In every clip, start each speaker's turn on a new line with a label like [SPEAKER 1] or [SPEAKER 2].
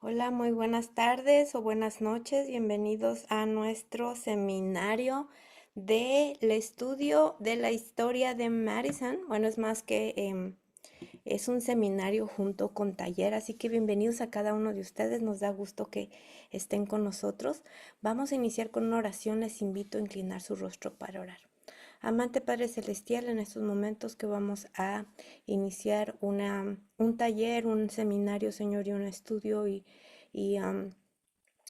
[SPEAKER 1] Hola, muy buenas tardes o buenas noches. Bienvenidos a nuestro seminario del estudio de la historia de Madison. Bueno, es más que es un seminario junto con taller, así que bienvenidos a cada uno de ustedes. Nos da gusto que estén con nosotros. Vamos a iniciar con una oración. Les invito a inclinar su rostro para orar. Amante Padre Celestial, en estos momentos que vamos a iniciar un taller, un seminario, Señor, y un estudio y, am,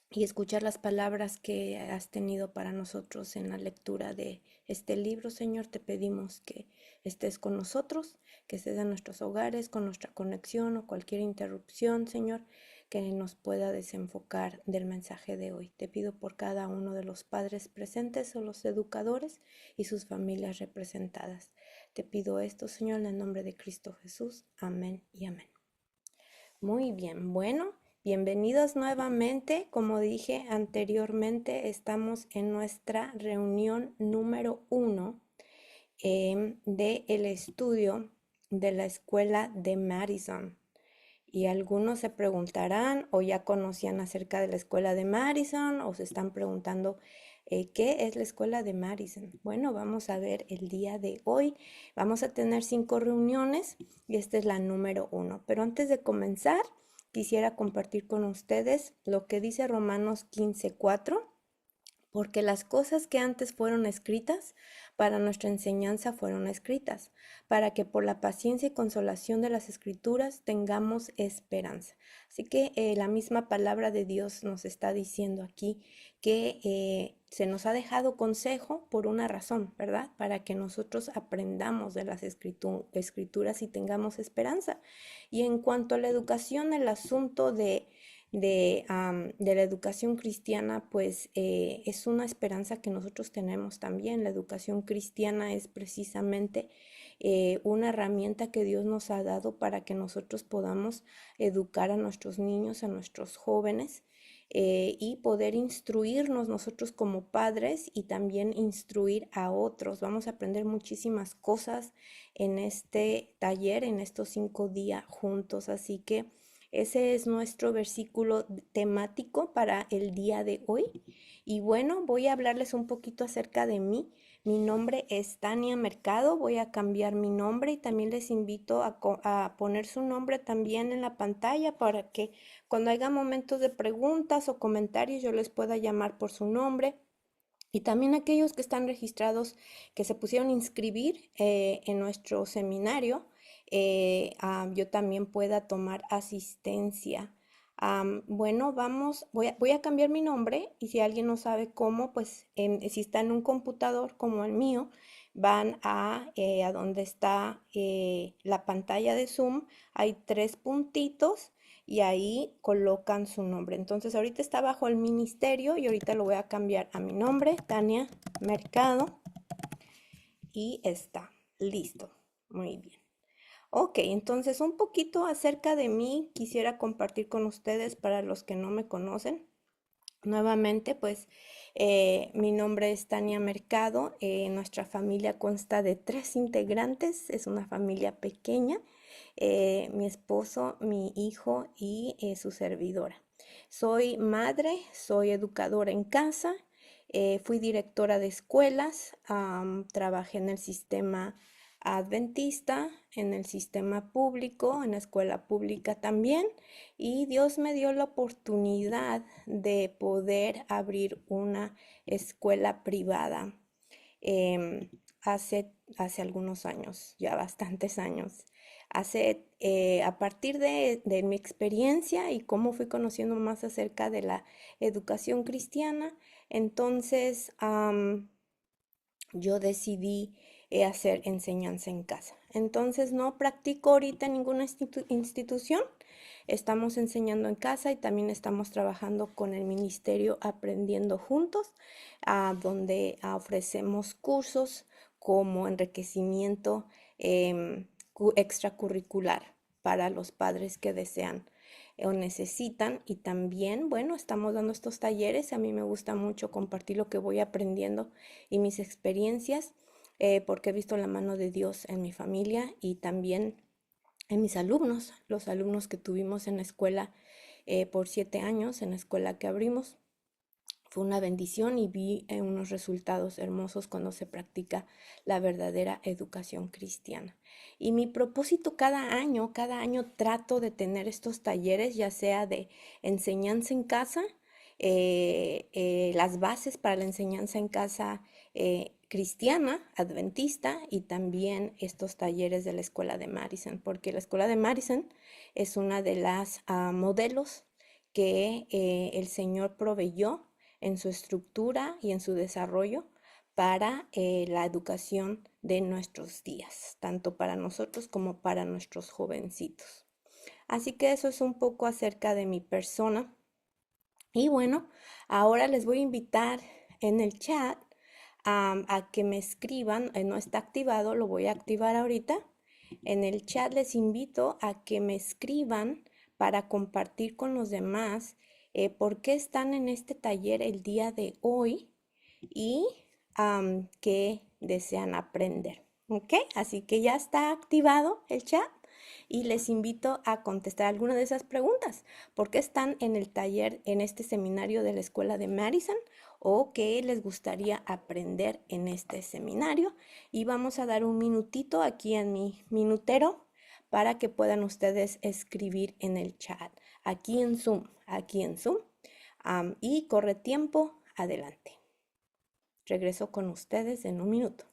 [SPEAKER 1] y escuchar las palabras que has tenido para nosotros en la lectura de este libro, Señor, te pedimos que estés con nosotros, que estés en nuestros hogares, con nuestra conexión o cualquier interrupción, Señor, que nos pueda desenfocar del mensaje de hoy. Te pido por cada uno de los padres presentes o los educadores y sus familias representadas. Te pido esto, Señor, en el nombre de Cristo Jesús. Amén y amén. Muy bien, bueno, bienvenidos nuevamente. Como dije anteriormente, estamos en nuestra reunión número 1 del estudio de la escuela de Madison. Y algunos se preguntarán o ya conocían acerca de la escuela de Madison o se están preguntando qué es la escuela de Madison. Bueno, vamos a ver el día de hoy. Vamos a tener 5 reuniones y esta es la número 1. Pero antes de comenzar, quisiera compartir con ustedes lo que dice Romanos 15:4. Porque las cosas que antes fueron escritas para nuestra enseñanza fueron escritas, para que por la paciencia y consolación de las escrituras tengamos esperanza. Así que la misma palabra de Dios nos está diciendo aquí que se nos ha dejado consejo por una razón, ¿verdad? Para que nosotros aprendamos de las escrituras y tengamos esperanza. Y en cuanto a la educación, el asunto de la educación cristiana, pues es una esperanza que nosotros tenemos también. La educación cristiana es precisamente una herramienta que Dios nos ha dado para que nosotros podamos educar a nuestros niños, a nuestros jóvenes. Y poder instruirnos nosotros como padres y también instruir a otros. Vamos a aprender muchísimas cosas en este taller, en estos 5 días juntos. Así que ese es nuestro versículo temático para el día de hoy. Y bueno, voy a hablarles un poquito acerca de mí. Mi nombre es Tania Mercado, voy a cambiar mi nombre y también les invito a poner su nombre también en la pantalla para que cuando haya momentos de preguntas o comentarios yo les pueda llamar por su nombre. Y también aquellos que están registrados, que se pusieron a inscribir en nuestro seminario, yo también pueda tomar asistencia. Bueno, voy a cambiar mi nombre y si alguien no sabe cómo, pues si está en un computador como el mío, van a donde está la pantalla de Zoom, hay 3 puntitos y ahí colocan su nombre. Entonces ahorita está bajo el ministerio y ahorita lo voy a cambiar a mi nombre, Tania Mercado, y está listo. Muy bien. Ok, entonces un poquito acerca de mí quisiera compartir con ustedes para los que no me conocen. Nuevamente, pues mi nombre es Tania Mercado. Nuestra familia consta de 3 integrantes. Es una familia pequeña. Mi esposo, mi hijo y su servidora. Soy madre, soy educadora en casa, fui directora de escuelas, trabajé en el sistema adventista, en el sistema público, en la escuela pública también, y Dios me dio la oportunidad de poder abrir una escuela privada em, hace algunos años, ya bastantes años. A partir de mi experiencia y cómo fui conociendo más acerca de la educación cristiana, entonces yo decidí hacer enseñanza en casa. Entonces no practico ahorita en ninguna institución. Estamos enseñando en casa y también estamos trabajando con el ministerio Aprendiendo Juntos, donde ofrecemos cursos como enriquecimiento extracurricular para los padres que desean o necesitan. Y también, bueno, estamos dando estos talleres. A mí me gusta mucho compartir lo que voy aprendiendo y mis experiencias, porque he visto la mano de Dios en mi familia y también en mis alumnos, los alumnos que tuvimos en la escuela por 7 años en la escuela que abrimos. Fue una bendición y vi unos resultados hermosos cuando se practica la verdadera educación cristiana. Y mi propósito cada año trato de tener estos talleres, ya sea de enseñanza en casa, las bases para la enseñanza en casa cristiana, adventista, y también estos talleres de la Escuela de Madison, porque la Escuela de Madison es una de las modelos que el Señor proveyó en su estructura y en su desarrollo para la educación de nuestros días, tanto para nosotros como para nuestros jovencitos. Así que eso es un poco acerca de mi persona. Y bueno, ahora les voy a invitar en el chat a que me escriban, no está activado, lo voy a activar ahorita. En el chat les invito a que me escriban para compartir con los demás por qué están en este taller el día de hoy y qué desean aprender. ¿Ok? Así que ya está activado el chat y les invito a contestar alguna de esas preguntas. ¿Por qué están en el taller, en este seminario de la Escuela de Madison? ¿O qué les gustaría aprender en este seminario? Y vamos a dar un minutito aquí en mi minutero para que puedan ustedes escribir en el chat. Aquí en Zoom, aquí en Zoom. Y corre tiempo, adelante. Regreso con ustedes en un minuto.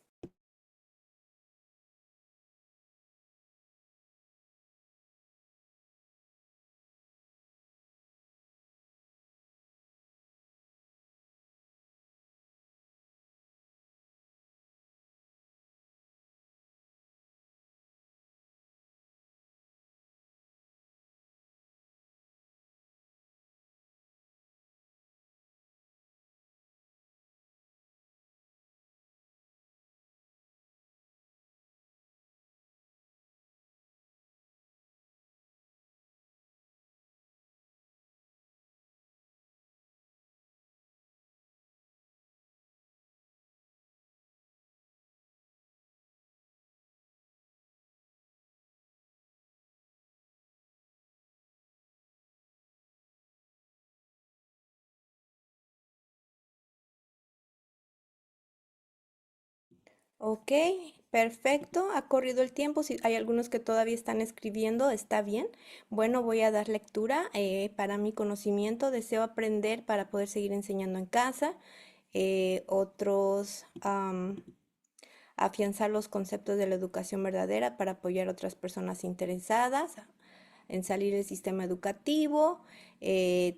[SPEAKER 1] Ok, perfecto. Ha corrido el tiempo. Si hay algunos que todavía están escribiendo, está bien. Bueno, voy a dar lectura. Para mi conocimiento, deseo aprender para poder seguir enseñando en casa. Otros, afianzar los conceptos de la educación verdadera para apoyar a otras personas interesadas en salir del sistema educativo.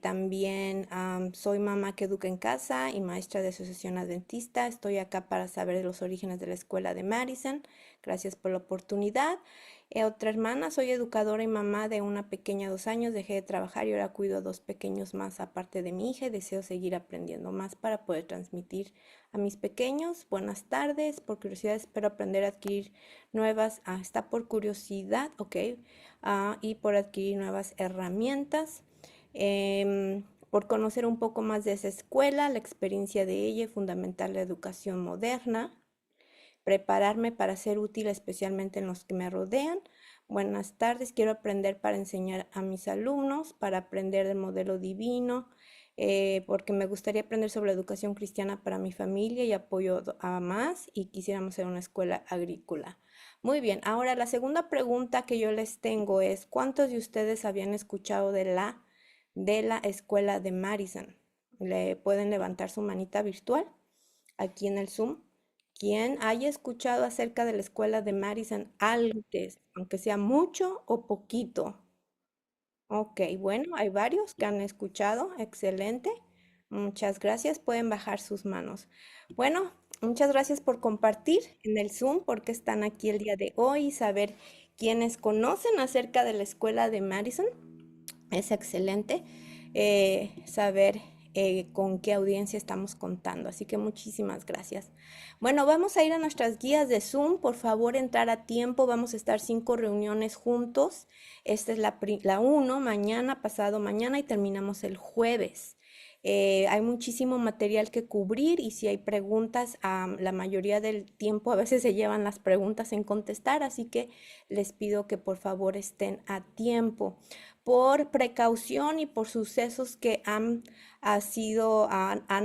[SPEAKER 1] También soy mamá que educa en casa y maestra de asociación adventista. Estoy acá para saber los orígenes de la escuela de Madison. Gracias por la oportunidad. Otra hermana, soy educadora y mamá de una pequeña de 2 años. Dejé de trabajar y ahora cuido a 2 pequeños más aparte de mi hija y deseo seguir aprendiendo más para poder transmitir a mis pequeños. Buenas tardes. Por curiosidad espero aprender a adquirir nuevas. Está por curiosidad, ok. Y por adquirir nuevas herramientas. Por conocer un poco más de esa escuela, la experiencia de ella y fundamental la educación moderna, prepararme para ser útil especialmente en los que me rodean. Buenas tardes, quiero aprender para enseñar a mis alumnos, para aprender del modelo divino, porque me gustaría aprender sobre la educación cristiana para mi familia y apoyo a más y quisiéramos ser una escuela agrícola. Muy bien, ahora la segunda pregunta que yo les tengo es, ¿cuántos de ustedes habían escuchado de la escuela de Madison? ¿Le pueden levantar su manita virtual aquí en el Zoom? Quien haya escuchado acerca de la escuela de Madison antes, aunque sea mucho o poquito. Ok, bueno, hay varios que han escuchado. Excelente. Muchas gracias. Pueden bajar sus manos. Bueno, muchas gracias por compartir en el Zoom porque están aquí el día de hoy y saber quiénes conocen acerca de la escuela de Madison. Es excelente saber con qué audiencia estamos contando. Así que muchísimas gracias. Bueno, vamos a ir a nuestras guías de Zoom. Por favor, entrar a tiempo. Vamos a estar 5 reuniones juntos. Esta es la 1, mañana, pasado mañana y terminamos el jueves. Hay muchísimo material que cubrir y si hay preguntas, la mayoría del tiempo a veces se llevan las preguntas en contestar, así que les pido que por favor estén a tiempo. Por precaución y por sucesos que han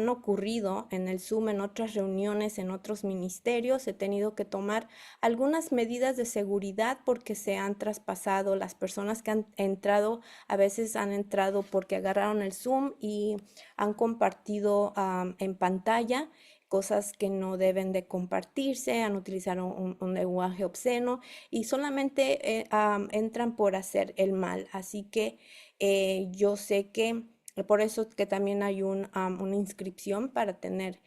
[SPEAKER 1] ocurrido en el Zoom, en otras reuniones, en otros ministerios, he tenido que tomar algunas medidas de seguridad porque se han traspasado. Las personas que han entrado, a veces han entrado porque agarraron el Zoom y han compartido en pantalla cosas que no deben de compartirse, han utilizado un lenguaje obsceno y solamente entran por hacer el mal. Así que yo sé que por eso es que también hay una inscripción para tener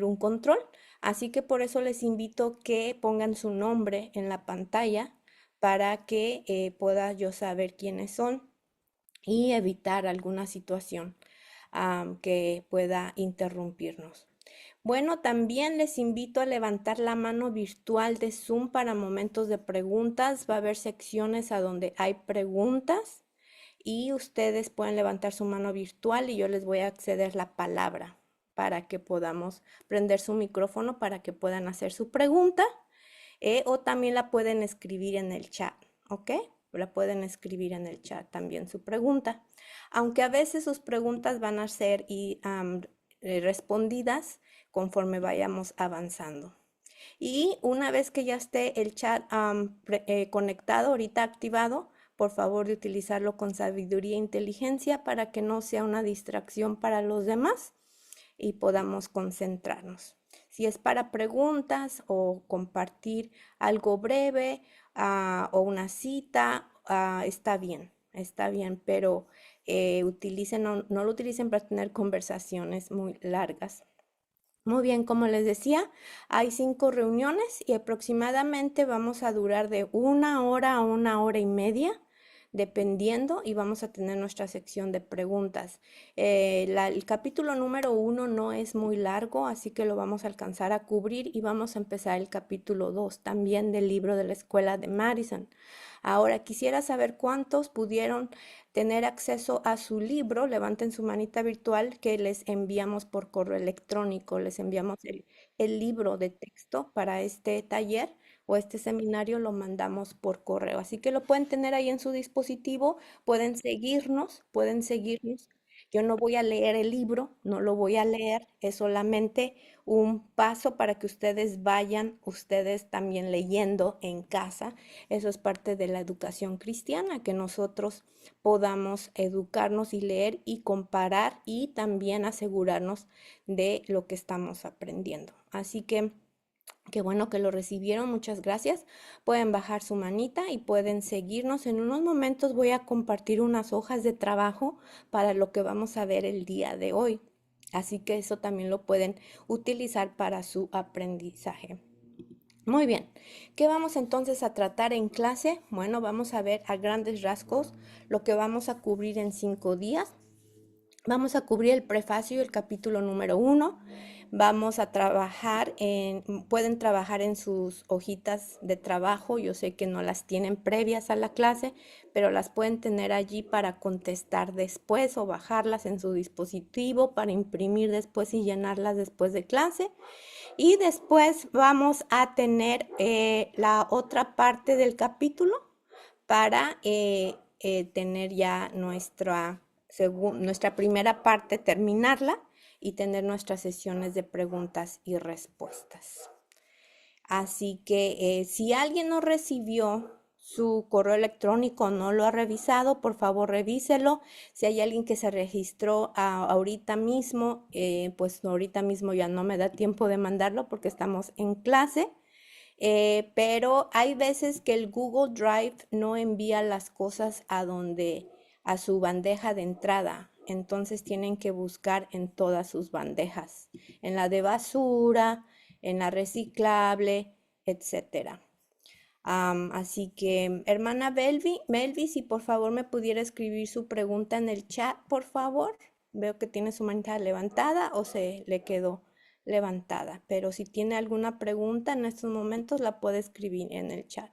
[SPEAKER 1] un control. Así que por eso les invito que pongan su nombre en la pantalla para que pueda yo saber quiénes son y evitar alguna situación que pueda interrumpirnos. Bueno, también les invito a levantar la mano virtual de Zoom para momentos de preguntas. Va a haber secciones a donde hay preguntas y ustedes pueden levantar su mano virtual y yo les voy a acceder la palabra para que podamos prender su micrófono para que puedan hacer su pregunta o también la pueden escribir en el chat, ¿ok? La pueden escribir en el chat también su pregunta. Aunque a veces sus preguntas van a ser respondidas conforme vayamos avanzando. Y una vez que ya esté el chat conectado, ahorita activado, por favor de utilizarlo con sabiduría e inteligencia para que no sea una distracción para los demás y podamos concentrarnos. Si es para preguntas o compartir algo breve o una cita, está bien, pero no lo utilicen para tener conversaciones muy largas. Muy bien, como les decía, hay 5 reuniones y aproximadamente vamos a durar de 1 hora a 1 hora y media, dependiendo, y vamos a tener nuestra sección de preguntas. El capítulo número 1 no es muy largo, así que lo vamos a alcanzar a cubrir y vamos a empezar el capítulo 2 también del libro de la escuela de Madison. Ahora, quisiera saber cuántos pudieron tener acceso a su libro. Levanten su manita virtual que les enviamos por correo electrónico. Les enviamos el libro de texto para este taller o este seminario, lo mandamos por correo. Así que lo pueden tener ahí en su dispositivo, pueden seguirnos, pueden seguirnos. Yo no voy a leer el libro, no lo voy a leer, es solamente un paso para que ustedes vayan, ustedes también leyendo en casa. Eso es parte de la educación cristiana, que nosotros podamos educarnos y leer y comparar y también asegurarnos de lo que estamos aprendiendo. Así que qué bueno que lo recibieron, muchas gracias. Pueden bajar su manita y pueden seguirnos. En unos momentos voy a compartir unas hojas de trabajo para lo que vamos a ver el día de hoy. Así que eso también lo pueden utilizar para su aprendizaje. Muy bien, ¿qué vamos entonces a tratar en clase? Bueno, vamos a ver a grandes rasgos lo que vamos a cubrir en 5 días. Vamos a cubrir el prefacio, el capítulo número 1. Vamos a pueden trabajar en sus hojitas de trabajo. Yo sé que no las tienen previas a la clase, pero las pueden tener allí para contestar después o bajarlas en su dispositivo para imprimir después y llenarlas después de clase. Y después vamos a tener la otra parte del capítulo para tener ya nuestra primera parte, terminarla y tener nuestras sesiones de preguntas y respuestas. Así que si alguien no recibió su correo electrónico, no lo ha revisado, por favor revíselo. Si hay alguien que se registró ahorita mismo, pues ahorita mismo ya no me da tiempo de mandarlo porque estamos en clase. Pero hay veces que el Google Drive no envía las cosas a su bandeja de entrada. Entonces tienen que buscar en todas sus bandejas, en la de basura, en la reciclable, etcétera. Así que, hermana Melvi, si por favor me pudiera escribir su pregunta en el chat, por favor. Veo que tiene su manita levantada o se le quedó levantada, pero si tiene alguna pregunta en estos momentos la puede escribir en el chat.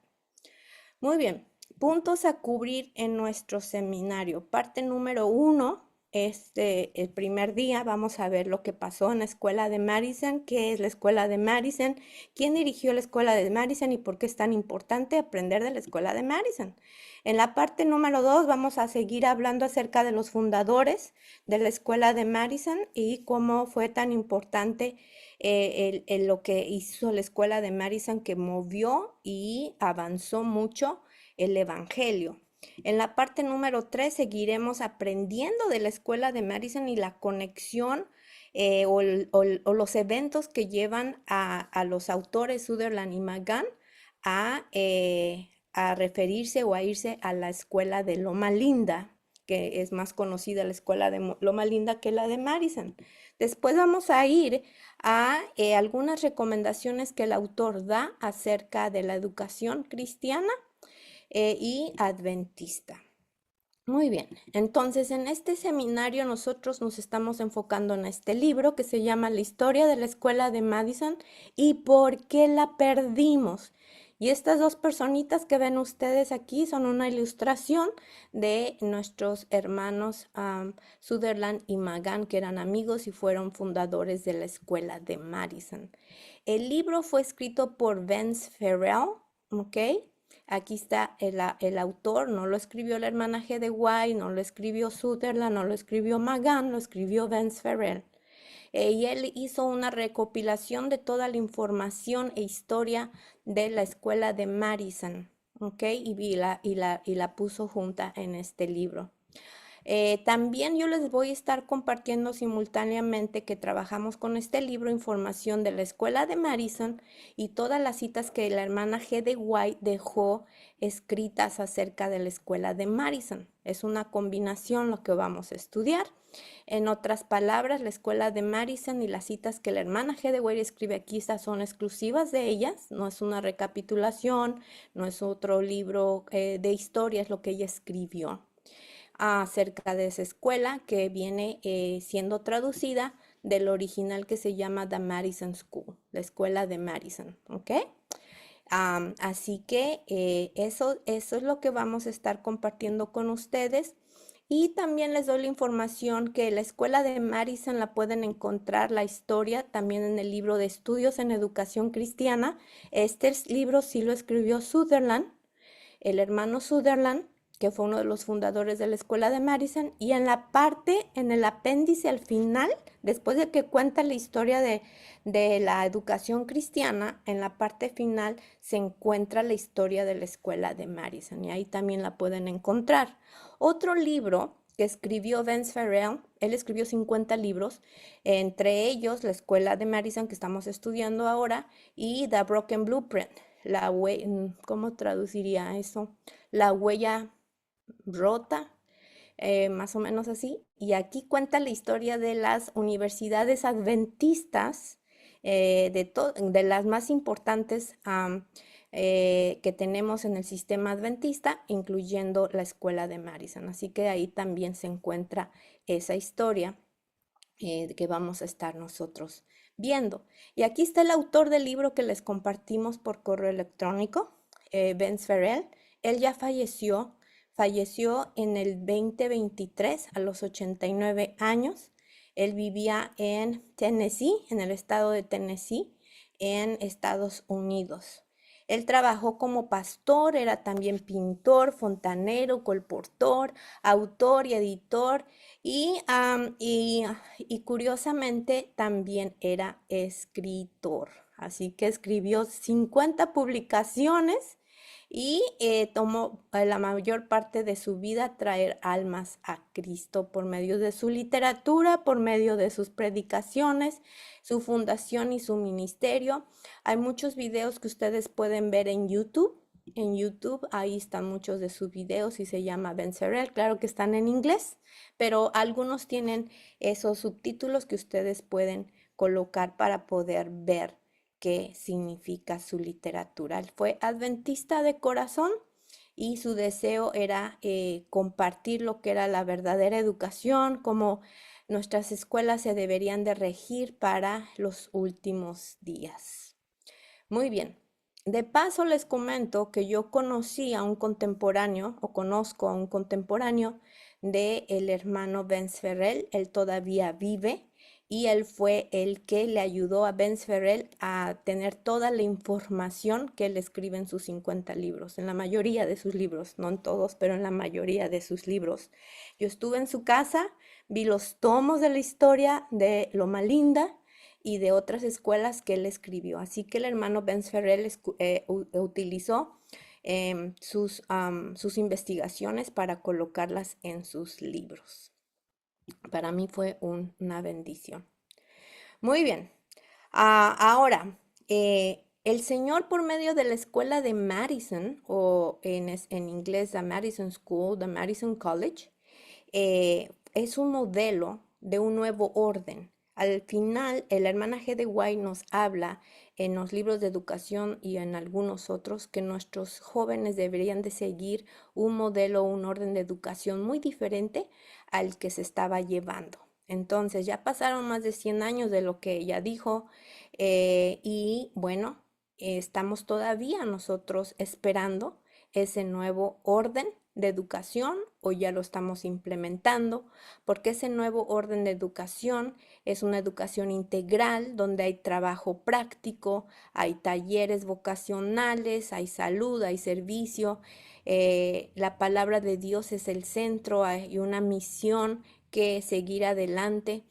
[SPEAKER 1] Muy bien, puntos a cubrir en nuestro seminario. Parte número 1 el primer día vamos a ver lo que pasó en la escuela de Madison, qué es la escuela de Madison, quién dirigió la escuela de Madison y por qué es tan importante aprender de la escuela de Madison. En la parte número 2 vamos a seguir hablando acerca de los fundadores de la escuela de Madison y cómo fue tan importante lo que hizo la escuela de Madison, que movió y avanzó mucho el evangelio. En la parte número 3 seguiremos aprendiendo de la escuela de Madison y la conexión o los eventos que llevan a los autores Sutherland y McGann a referirse o a irse a la escuela de Loma Linda, que es más conocida la escuela de Loma Linda que la de Madison. Después vamos a ir a algunas recomendaciones que el autor da acerca de la educación cristiana y adventista. Muy bien, entonces en este seminario nosotros nos estamos enfocando en este libro que se llama La historia de la escuela de Madison y por qué la perdimos. Y estas dos personitas que ven ustedes aquí son una ilustración de nuestros hermanos Sutherland y McGann, que eran amigos y fueron fundadores de la escuela de Madison. El libro fue escrito por Vance Farrell, ¿ok? Aquí está el autor, no lo escribió la hermana G. de White, no lo escribió Sutherland, no lo escribió McGann, lo escribió Vance Farrell. Y él hizo una recopilación de toda la información e historia de la escuela de Madison, ¿ok? Y la puso junta en este libro. También yo les voy a estar compartiendo simultáneamente que trabajamos con este libro información de la escuela de Madison y todas las citas que la hermana G. de White dejó escritas acerca de la escuela de Madison. Es una combinación lo que vamos a estudiar. En otras palabras, la escuela de Madison y las citas que la hermana G. de White escribe aquí, estas son exclusivas de ellas, no es una recapitulación, no es otro libro de historia, es lo que ella escribió acerca de esa escuela que viene siendo traducida del original que se llama The Madison School, la escuela de Madison, ¿ok? Así que eso es lo que vamos a estar compartiendo con ustedes. Y también les doy la información que la escuela de Madison la pueden encontrar, la historia, también en el libro de Estudios en Educación Cristiana. Este libro sí lo escribió Sutherland, el hermano Sutherland, que fue uno de los fundadores de la escuela de Madison, y en la parte, en el apéndice al final, después de que cuenta la historia de la educación cristiana, en la parte final se encuentra la historia de la escuela de Madison, y ahí también la pueden encontrar. Otro libro que escribió Vance Farrell, él escribió 50 libros, entre ellos la escuela de Madison que estamos estudiando ahora y The Broken Blueprint, ¿cómo traduciría eso? La huella rota, más o menos así. Y aquí cuenta la historia de las universidades adventistas, de las más importantes que tenemos en el sistema adventista, incluyendo la escuela de Madison. Así que ahí también se encuentra esa historia que vamos a estar nosotros viendo. Y aquí está el autor del libro que les compartimos por correo electrónico, Vance Farrell. Él ya falleció en el 2023 a los 89 años. Él vivía en Tennessee, en el estado de Tennessee, en Estados Unidos. Él trabajó como pastor, era también pintor, fontanero, colportor, autor y editor y curiosamente también era escritor. Así que escribió 50 publicaciones y tomó la mayor parte de su vida traer almas a Cristo por medio de su literatura, por medio de sus predicaciones, su fundación y su ministerio. Hay muchos videos que ustedes pueden ver en YouTube. En YouTube, ahí están muchos de sus videos y se llama Vance Farrell. Claro que están en inglés, pero algunos tienen esos subtítulos que ustedes pueden colocar para poder ver qué significa su literatura. Él fue adventista de corazón y su deseo era compartir lo que era la verdadera educación, como nuestras escuelas se deberían de regir para los últimos días. Muy bien. De paso les comento que yo conocí a un contemporáneo o conozco a un contemporáneo de el hermano Benz Ferrell. Él todavía vive y él fue el que le ayudó a Benz Ferrell a tener toda la información que él escribe en sus 50 libros, en la mayoría de sus libros, no en todos, pero en la mayoría de sus libros. Yo estuve en su casa, vi los tomos de la historia de Loma Linda y de otras escuelas que él escribió. Así que el hermano Benz Ferrell utilizó sus investigaciones para colocarlas en sus libros. Para mí fue una bendición. Muy bien. Ahora, el Señor por medio de la escuela de Madison, o en inglés the Madison School, the Madison College, es un modelo de un nuevo orden. Al final, la hermana G. de White nos habla en los libros de educación y en algunos otros que nuestros jóvenes deberían de seguir un modelo, un orden de educación muy diferente al que se estaba llevando. Entonces, ya pasaron más de 100 años de lo que ella dijo y bueno, estamos todavía nosotros esperando ese nuevo orden de educación o ya lo estamos implementando, porque ese nuevo orden de educación es una educación integral donde hay trabajo práctico, hay talleres vocacionales, hay salud, hay servicio, la palabra de Dios es el centro, hay una misión que seguir adelante.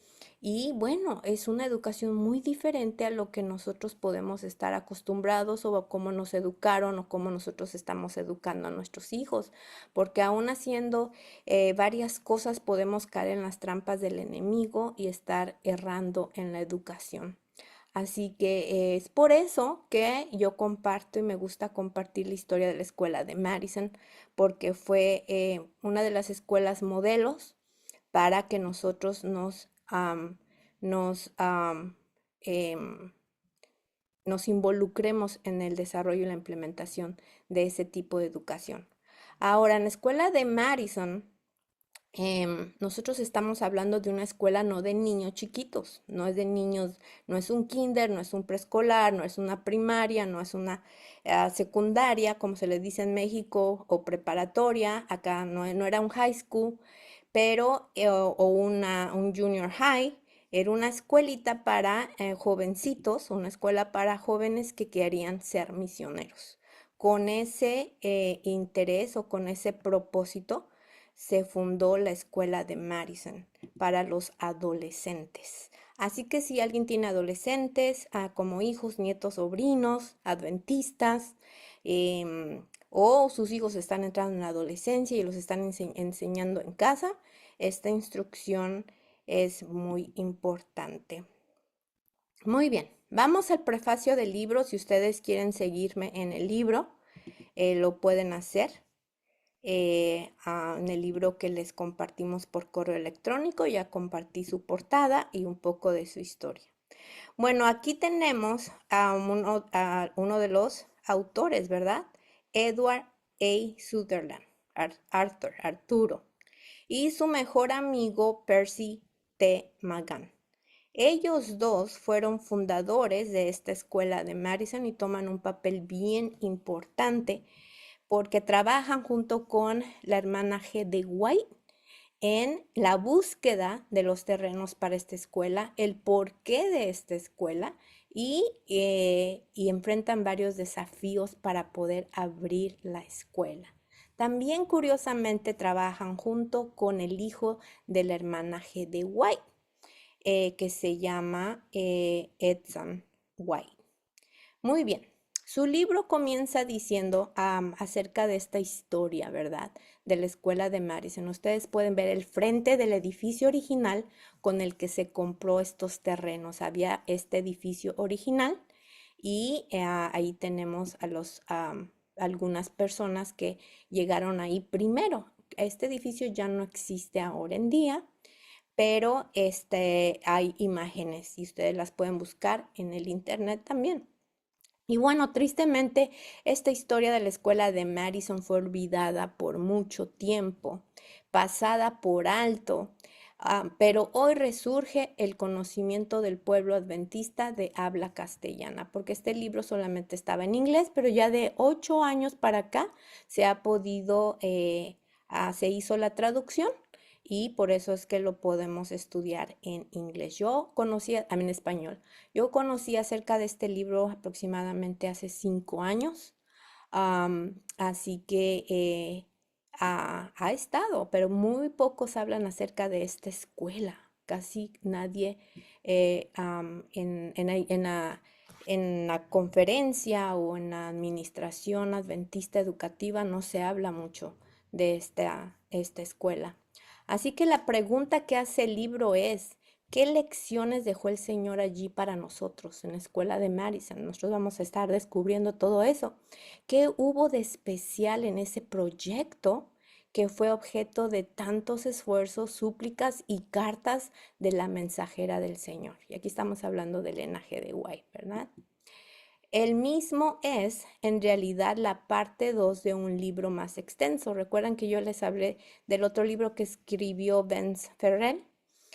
[SPEAKER 1] Y bueno, es una educación muy diferente a lo que nosotros podemos estar acostumbrados o a cómo nos educaron o cómo nosotros estamos educando a nuestros hijos, porque aún haciendo varias cosas podemos caer en las trampas del enemigo y estar errando en la educación. Así que es por eso que yo comparto y me gusta compartir la historia de la escuela de Madison, porque fue una de las escuelas modelos para que nosotros nos, em, nos involucremos en el desarrollo y la implementación de ese tipo de educación. Ahora, en la escuela de Madison, nosotros estamos hablando de una escuela no de niños chiquitos, no es de niños, no es un kinder, no es un preescolar, no es una primaria, no es una secundaria, como se le dice en México, o preparatoria, acá no era un high school, pero, o un junior high, era una escuelita para jovencitos, una escuela para jóvenes que querían ser misioneros. Con ese interés o con ese propósito se fundó la escuela de Madison para los adolescentes. Así que si alguien tiene adolescentes como hijos, nietos, sobrinos, adventistas, o sus hijos están entrando en la adolescencia y los están enseñando en casa, esta instrucción es muy importante. Muy bien, vamos al prefacio del libro. Si ustedes quieren seguirme en el libro, lo pueden hacer. En el libro que les compartimos por correo electrónico, ya compartí su portada y un poco de su historia. Bueno, aquí tenemos a uno de los autores, ¿verdad? Edward A. Sutherland, Arturo, y su mejor amigo Percy T. Magan. Ellos dos fueron fundadores de esta escuela de Madison y toman un papel bien importante porque trabajan junto con la hermana G. de White en la búsqueda de los terrenos para esta escuela, el porqué de esta escuela y enfrentan varios desafíos para poder abrir la escuela. También curiosamente trabajan junto con el hijo de la hermana G. de White, que se llama Edson White. Muy bien. Su libro comienza diciendo acerca de esta historia, ¿verdad? De la escuela de Madison. Ustedes pueden ver el frente del edificio original con el que se compró estos terrenos. Había este edificio original y ahí tenemos a algunas personas que llegaron ahí primero. Este edificio ya no existe ahora en día, pero hay imágenes y ustedes las pueden buscar en el internet también. Y bueno, tristemente, esta historia de la escuela de Madison fue olvidada por mucho tiempo, pasada por alto, Pero hoy resurge el conocimiento del pueblo adventista de habla castellana, porque este libro solamente estaba en inglés, pero ya de 8 años para acá se ha podido, se hizo la traducción y por eso es que lo podemos estudiar en inglés. Yo conocía, en español, yo conocí acerca de este libro aproximadamente hace 5 años. Así que ha estado, pero muy pocos hablan acerca de esta escuela. Casi nadie en la conferencia o en la administración adventista educativa no se habla mucho de esta escuela. Así que la pregunta que hace el libro es, ¿qué lecciones dejó el Señor allí para nosotros en la escuela de Madison? Nosotros vamos a estar descubriendo todo eso. ¿Qué hubo de especial en ese proyecto que fue objeto de tantos esfuerzos, súplicas y cartas de la mensajera del Señor? Y aquí estamos hablando del linaje de White, ¿verdad? El mismo es en realidad la parte 2 de un libro más extenso. Recuerdan que yo les hablé del otro libro que escribió Vince Ferrell,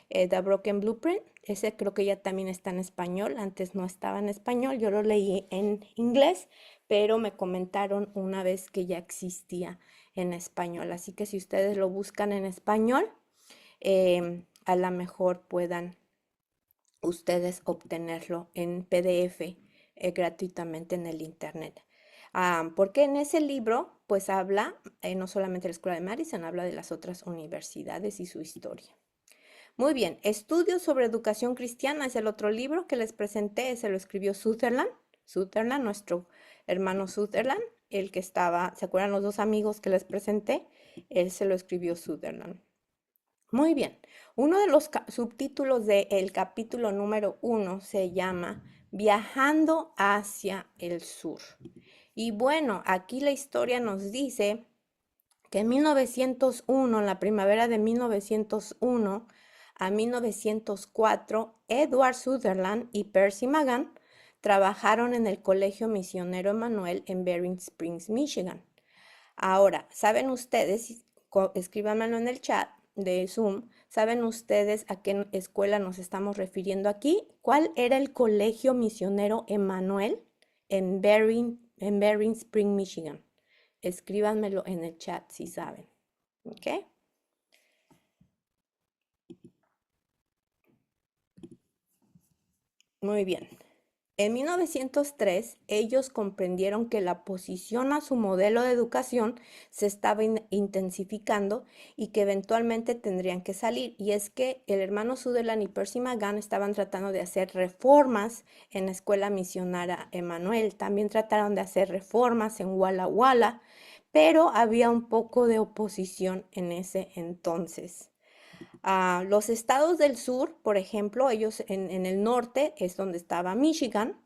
[SPEAKER 1] The Broken Blueprint. Ese creo que ya también está en español. Antes no estaba en español. Yo lo leí en inglés, pero me comentaron una vez que ya existía en español. Así que si ustedes lo buscan en español, a lo mejor puedan ustedes obtenerlo en PDF gratuitamente en el internet. Porque en ese libro pues habla no solamente de la Escuela de Madison, habla de las otras universidades y su historia. Muy bien, Estudios sobre Educación Cristiana es el otro libro que les presenté, se lo escribió Sutherland, nuestro hermano Sutherland, el que estaba, ¿se acuerdan los dos amigos que les presenté? Él se lo escribió Sutherland. Muy bien, uno de los subtítulos del capítulo número 1 se llama Viajando hacia el sur. Y bueno, aquí la historia nos dice que en 1901, en la primavera de 1901 a 1904, Edward Sutherland y Percy Magan trabajaron en el Colegio Misionero Emanuel en Bering Springs, Michigan. Ahora, ¿saben ustedes? Escríbanmelo en el chat de Zoom. ¿Saben ustedes a qué escuela nos estamos refiriendo aquí? ¿Cuál era el Colegio Misionero Emanuel en Bering Springs, Michigan? Escríbanmelo en el chat si saben. ¿Ok? Muy bien. En 1903, ellos comprendieron que la oposición a su modelo de educación se estaba intensificando y que eventualmente tendrían que salir. Y es que el hermano Sutherland y Percy Magan estaban tratando de hacer reformas en la escuela misionera Emanuel. También trataron de hacer reformas en Walla Walla, pero había un poco de oposición en ese entonces. Los estados del sur, por ejemplo, ellos en el norte es donde estaba Michigan,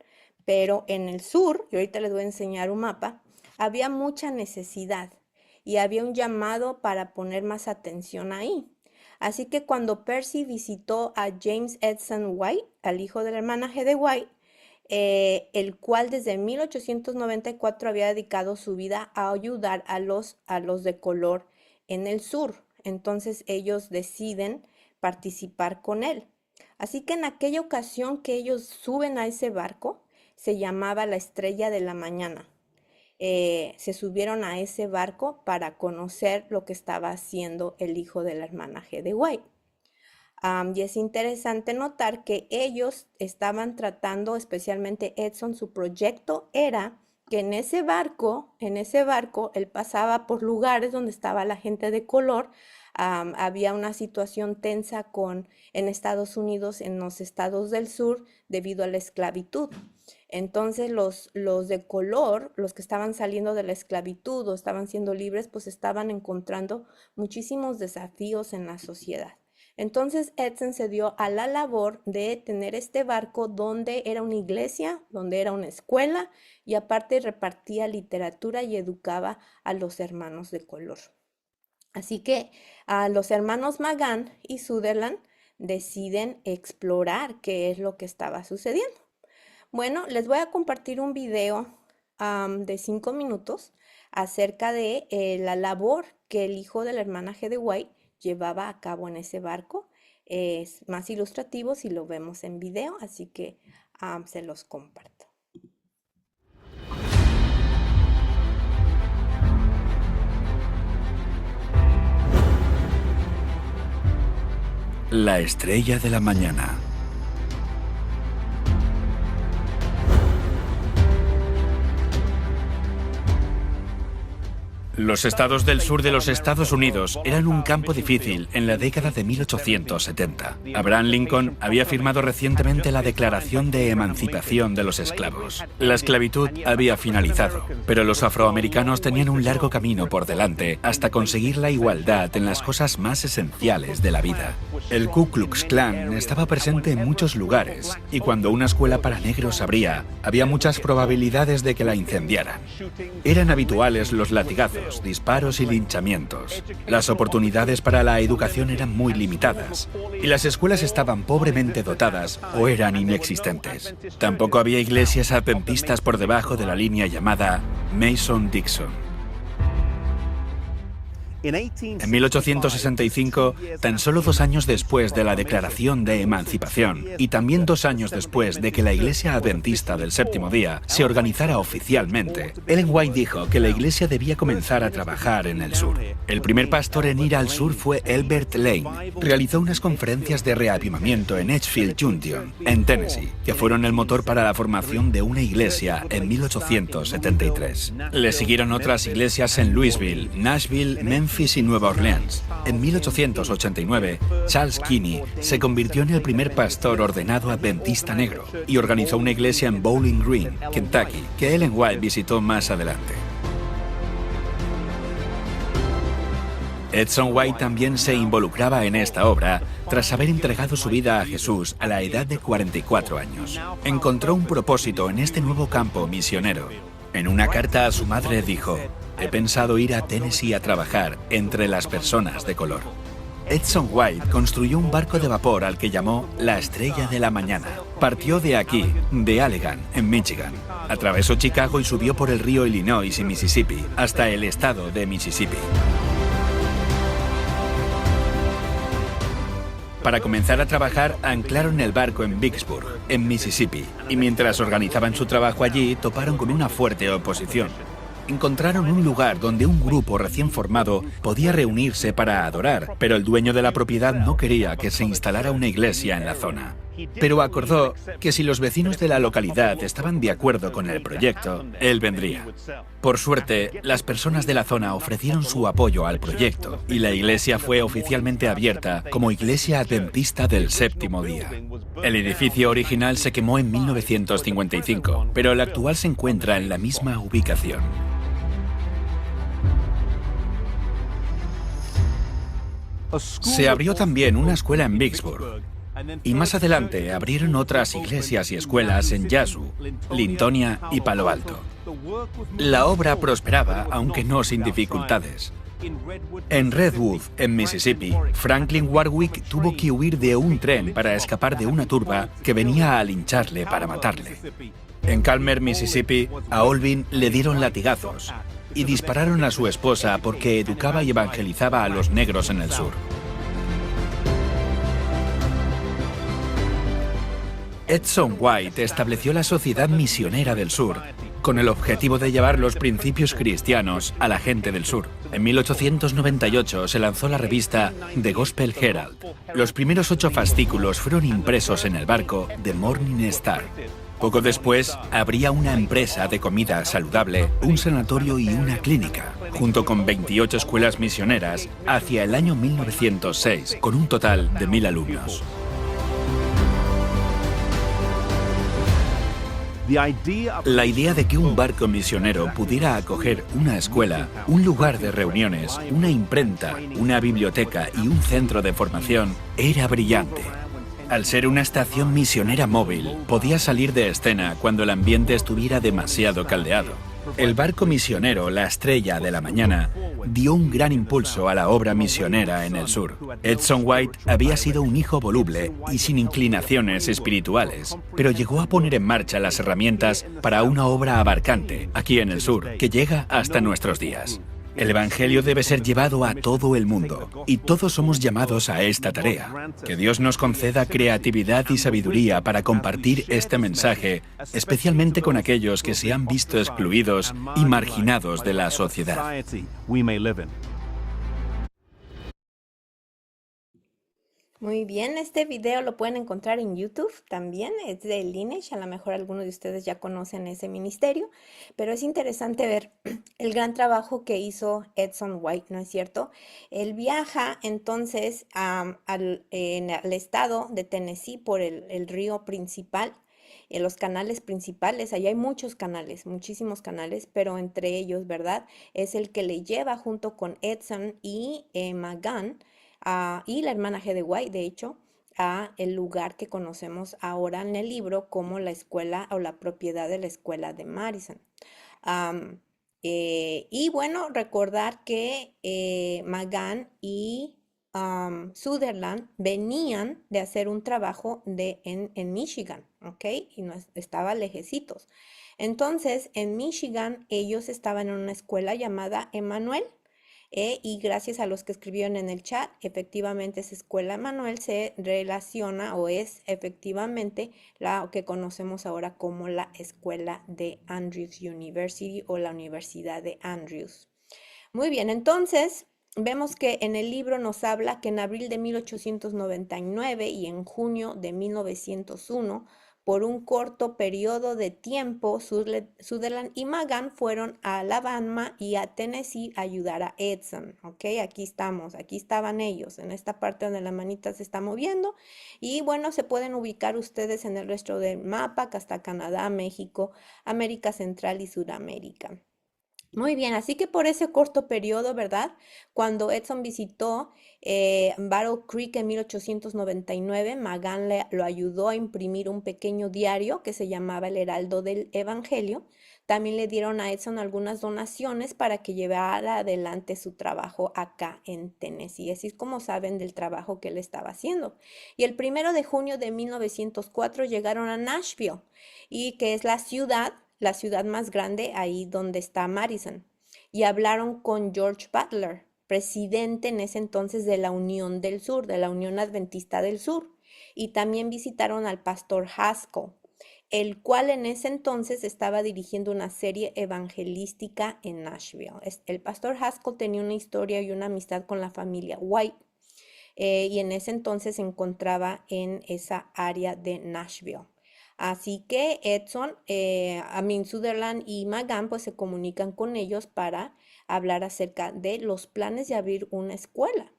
[SPEAKER 1] pero en el sur, y ahorita les voy a enseñar un mapa, había mucha necesidad y había un llamado para poner más atención ahí. Así que cuando Percy visitó a James Edson White, al hijo del hermanaje de White, el cual desde 1894 había dedicado su vida a ayudar a los de color en el sur. Entonces ellos deciden participar con él. Así que en aquella ocasión que ellos suben a ese barco, se llamaba la Estrella de la Mañana. Se subieron a ese barco para conocer lo que estaba haciendo el hijo del hermanaje de White. Y es interesante notar que ellos estaban tratando, especialmente Edson, su proyecto era que en ese barco, él pasaba por lugares donde estaba la gente de color. Había una situación tensa en Estados Unidos, en los estados del sur, debido a la esclavitud. Entonces los de color, los que estaban saliendo de la esclavitud o estaban siendo libres, pues estaban encontrando muchísimos desafíos en la sociedad. Entonces Edson se dio a la labor de tener este barco donde era una iglesia, donde era una escuela y aparte repartía literatura y educaba a los hermanos de color. Así que los hermanos Magan y Sutherland deciden explorar qué es lo que estaba sucediendo. Bueno, les voy a compartir un video de 5 minutos acerca de la labor que el hijo del hermanaje de White llevaba a cabo en ese barco es más ilustrativo si lo vemos en video, así que se los comparto.
[SPEAKER 2] La estrella de la mañana. Los estados del sur de los Estados Unidos eran un campo difícil en la década de 1870. Abraham Lincoln había firmado recientemente la Declaración de Emancipación de los Esclavos. La esclavitud había finalizado, pero los afroamericanos tenían un largo camino por delante hasta conseguir la igualdad en las cosas más esenciales de la vida. El Ku Klux Klan estaba presente en muchos lugares y cuando una escuela para negros abría, había muchas probabilidades de que la incendiaran. Eran habituales los latigazos, disparos y linchamientos. Las oportunidades para la educación eran muy limitadas y las escuelas estaban pobremente dotadas o eran inexistentes. Tampoco había iglesias adventistas por debajo de la línea llamada Mason-Dixon. En 1865, tan solo 2 años después de la Declaración de Emancipación y también 2 años después de que la Iglesia Adventista del Séptimo Día se organizara oficialmente, Ellen White dijo que la Iglesia debía comenzar a trabajar en el sur. El primer pastor en ir al sur fue Elbert Lane. Realizó unas conferencias de reavivamiento en Edgefield Junction, en Tennessee, que fueron el motor para la formación de una iglesia en 1873. Le siguieron otras iglesias en Louisville, Nashville, Memphis y Nueva Orleans. En 1889, Charles Kinney se convirtió en el primer pastor ordenado adventista negro y organizó una iglesia en Bowling Green, Kentucky, que Ellen White visitó más adelante. Edson White también se involucraba en esta obra tras haber entregado su vida a Jesús a la edad de 44 años. Encontró un propósito en este nuevo campo misionero. En una carta a su madre dijo: «He pensado ir a Tennessee a trabajar entre las personas de color». Edson White construyó un barco de vapor al que llamó la Estrella de la Mañana. Partió de aquí, de Allegan, en Michigan. Atravesó Chicago y subió por el río Illinois y Mississippi, hasta el estado de Mississippi. Para comenzar a trabajar, anclaron el barco en Vicksburg, en Mississippi, y mientras organizaban su trabajo allí, toparon con una fuerte oposición. Encontraron un lugar donde un grupo recién formado podía reunirse para adorar, pero el dueño de la propiedad no quería que se instalara una iglesia en la zona. Pero acordó que si los vecinos de la localidad estaban de acuerdo con el proyecto, él vendría. Por suerte, las personas de la zona ofrecieron su apoyo al proyecto y la iglesia fue oficialmente abierta como Iglesia Adventista del Séptimo Día. El edificio original se quemó en 1955, pero el actual se encuentra en la misma ubicación. Se abrió también una escuela en Vicksburg. Y más adelante abrieron otras iglesias y escuelas en Yazoo, Lintonia y Palo Alto. La obra prosperaba, aunque no sin dificultades. En Redwood, en Mississippi, Franklin Warwick tuvo que huir de un tren para escapar de una turba que venía a lincharle para matarle. En Calmer, Mississippi, a Olvin le dieron latigazos y dispararon a su esposa porque educaba y evangelizaba a los negros en el sur. Edson White estableció la Sociedad Misionera del Sur con el objetivo de llevar los principios cristianos a la gente del sur. En 1898 se lanzó la revista The Gospel Herald. Los primeros 8 fascículos fueron impresos en el barco The Morning Star. Poco después, habría una empresa de comida saludable, un sanatorio y una clínica, junto con 28 escuelas misioneras, hacia el año 1906, con un total de 1000 alumnos. La idea de que un barco misionero pudiera acoger una escuela, un lugar de reuniones, una imprenta, una biblioteca y un centro de formación era brillante. Al ser una estación misionera móvil, podía salir de escena cuando el ambiente estuviera demasiado caldeado. El barco misionero La Estrella de la Mañana dio un gran impulso a la obra misionera en el sur. Edson White había sido un hijo voluble y sin inclinaciones espirituales, pero llegó a poner en marcha las herramientas para una obra abarcante aquí en el sur que llega hasta nuestros días. El Evangelio debe ser llevado a todo el mundo, y todos somos llamados a esta tarea. Que Dios nos conceda creatividad y sabiduría para compartir este mensaje, especialmente con aquellos que se han visto excluidos y marginados de la sociedad.
[SPEAKER 1] Muy bien, este video lo pueden encontrar en YouTube también, es de Lineage, a lo mejor algunos de ustedes ya conocen ese ministerio, pero es interesante ver el gran trabajo que hizo Edson White, ¿no es cierto? Él viaja entonces al estado de Tennessee por el río principal, los canales principales, allá hay muchos canales, muchísimos canales, pero entre ellos, ¿verdad? Es el que le lleva junto con Edson y Magan y la hermana G de White, de hecho, a el lugar que conocemos ahora en el libro como la escuela o la propiedad de la escuela de Madison. Am, y bueno, recordar que Magan y Sutherland venían de hacer un trabajo en Michigan, ¿ok? Y no estaba lejecitos. Entonces, en Michigan, ellos estaban en una escuela llamada Emmanuel. Y gracias a los que escribieron en el chat, efectivamente esa escuela Manuel se relaciona o es efectivamente la que conocemos ahora como la escuela de Andrews University o la Universidad de Andrews. Muy bien, entonces vemos que en el libro nos habla que en abril de 1899 y en junio de 1901, por un corto periodo de tiempo, Sutherland y Magan fueron a Alabama y a Tennessee a ayudar a Edson. ¿Ok? Aquí estamos, aquí estaban ellos, en esta parte donde la manita se está moviendo. Y bueno, se pueden ubicar ustedes en el resto del mapa, que hasta Canadá, México, América Central y Sudamérica. Muy bien, así que por ese corto periodo, ¿verdad? Cuando Edson visitó Battle Creek en 1899, Magan lo ayudó a imprimir un pequeño diario que se llamaba El Heraldo del Evangelio. También le dieron a Edson algunas donaciones para que llevara adelante su trabajo acá en Tennessee. Así es como saben del trabajo que él estaba haciendo. Y el 1 de junio de 1904 llegaron a Nashville, y que es la ciudad más grande ahí donde está Madison, y hablaron con George Butler, presidente en ese entonces de la Unión del Sur, de la Unión Adventista del Sur, y también visitaron al pastor Haskell, el cual en ese entonces estaba dirigiendo una serie evangelística en Nashville. El pastor Haskell tenía una historia y una amistad con la familia White, y en ese entonces se encontraba en esa área de Nashville. Así que Edson, Sutherland y Magan pues se comunican con ellos para hablar acerca de los planes de abrir una escuela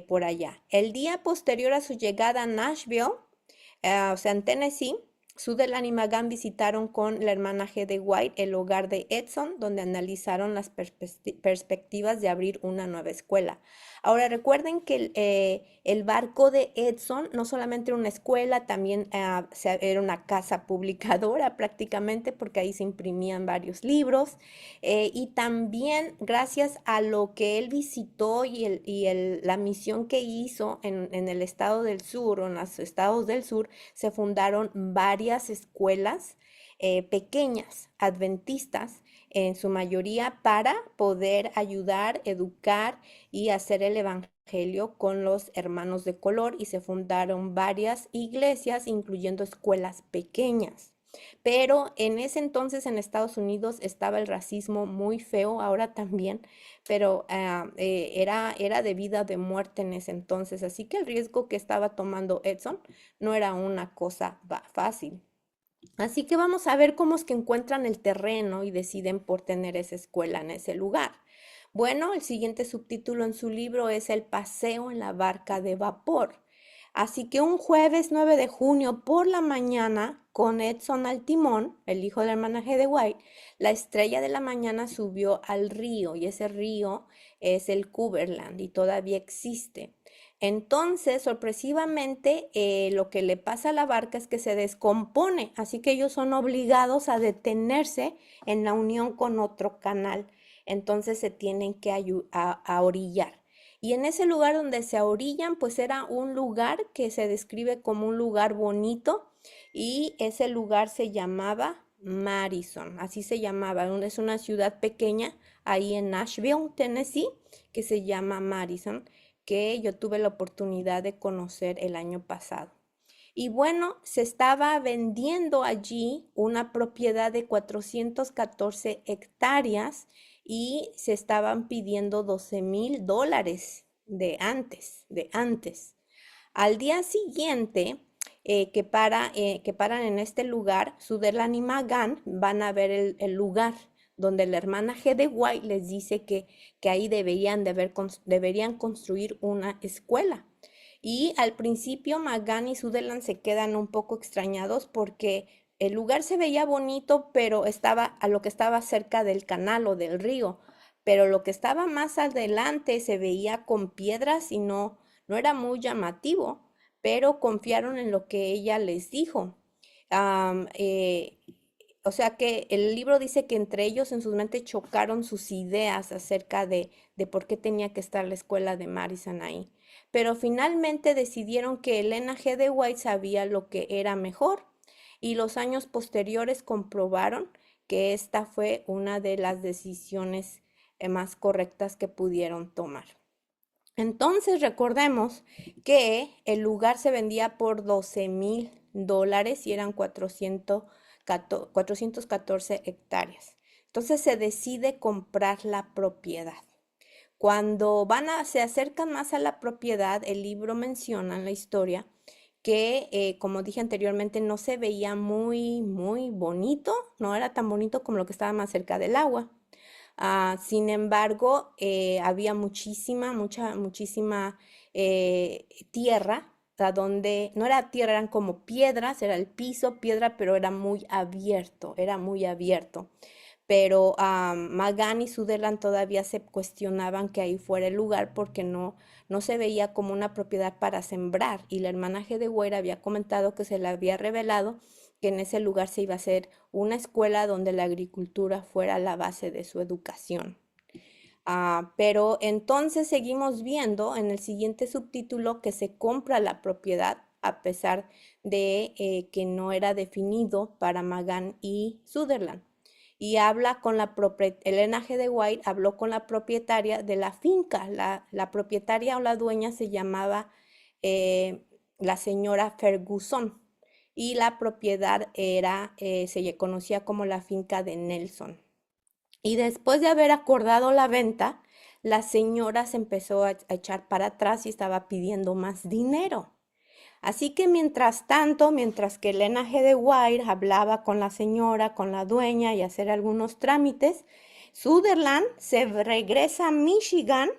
[SPEAKER 1] por allá. El día posterior a su llegada a Nashville, o sea, en Tennessee, Sutherland y Magan visitaron con la hermana G. de White el hogar de Edson, donde analizaron las perspectivas de abrir una nueva escuela. Ahora recuerden que el barco de Edson no solamente era una escuela, también era una casa publicadora prácticamente, porque ahí se imprimían varios libros, y también gracias a lo que él visitó la misión que hizo en el estado del sur o en los estados del sur, se fundaron varias escuelas pequeñas, adventistas, en su mayoría para poder ayudar, educar y hacer el evangelio con los hermanos de color, y se fundaron varias iglesias, incluyendo escuelas pequeñas. Pero en ese entonces en Estados Unidos estaba el racismo muy feo, ahora también, pero era de vida o de muerte en ese entonces, así que el riesgo que estaba tomando Edson no era una cosa fácil. Así que vamos a ver cómo es que encuentran el terreno y deciden por tener esa escuela en ese lugar. Bueno, el siguiente subtítulo en su libro es El paseo en la barca de vapor. Así que un jueves 9 de junio por la mañana, con Edson al timón, el hijo de la hermana G. de White, la estrella de la mañana subió al río, y ese río es el Cumberland y todavía existe. Entonces, sorpresivamente, lo que le pasa a la barca es que se descompone, así que ellos son obligados a detenerse en la unión con otro canal. Entonces se tienen que a orillar. Y en ese lugar donde se orillan, pues era un lugar que se describe como un lugar bonito, y ese lugar se llamaba Madison, así se llamaba. Es una ciudad pequeña ahí en Nashville, Tennessee, que se llama Madison, que yo tuve la oportunidad de conocer el año pasado. Y bueno, se estaba vendiendo allí una propiedad de 414 hectáreas y se estaban pidiendo $12,000 de antes. Al día siguiente que paran en este lugar, Sutherland y McGann van a ver el lugar donde la hermana G. de White les dice que ahí deberían construir una escuela. Y al principio McGann y Sutherland se quedan un poco extrañados porque el lugar se veía bonito, pero estaba a lo que estaba cerca del canal o del río, pero lo que estaba más adelante se veía con piedras y no era muy llamativo, pero confiaron en lo que ella les dijo. Am, eh, o sea que el libro dice que entre ellos en sus mentes chocaron sus ideas acerca de por qué tenía que estar la escuela de Madison ahí. Pero finalmente decidieron que Elena G. de White sabía lo que era mejor y los años posteriores comprobaron que esta fue una de las decisiones más correctas que pudieron tomar. Entonces recordemos que el lugar se vendía por $12,000 y eran 414 hectáreas. Entonces se decide comprar la propiedad. Cuando se acercan más a la propiedad, el libro menciona en la historia que, como dije anteriormente, no se veía muy bonito, no era tan bonito como lo que estaba más cerca del agua. Sin embargo, había muchísima tierra, donde no era tierra, eran como piedras, era el piso, piedra, pero era muy abierto. Pero Magan y Sutherland todavía se cuestionaban que ahí fuera el lugar porque no se veía como una propiedad para sembrar. Y la hermana G. de Weir había comentado que se le había revelado que en ese lugar se iba a hacer una escuela donde la agricultura fuera la base de su educación. Pero entonces seguimos viendo en el siguiente subtítulo que se compra la propiedad a pesar de que no era definido para Magan y Sutherland. Y habla con Elena G. de White habló con la propietaria de la finca. La propietaria o la dueña se llamaba la señora Ferguson y la propiedad se conocía como la finca de Nelson. Y después de haber acordado la venta, la señora se empezó a echar para atrás y estaba pidiendo más dinero. Así que mientras tanto, mientras que Elena G. de White hablaba con la señora, con la dueña y hacer algunos trámites, Sutherland se regresa a Michigan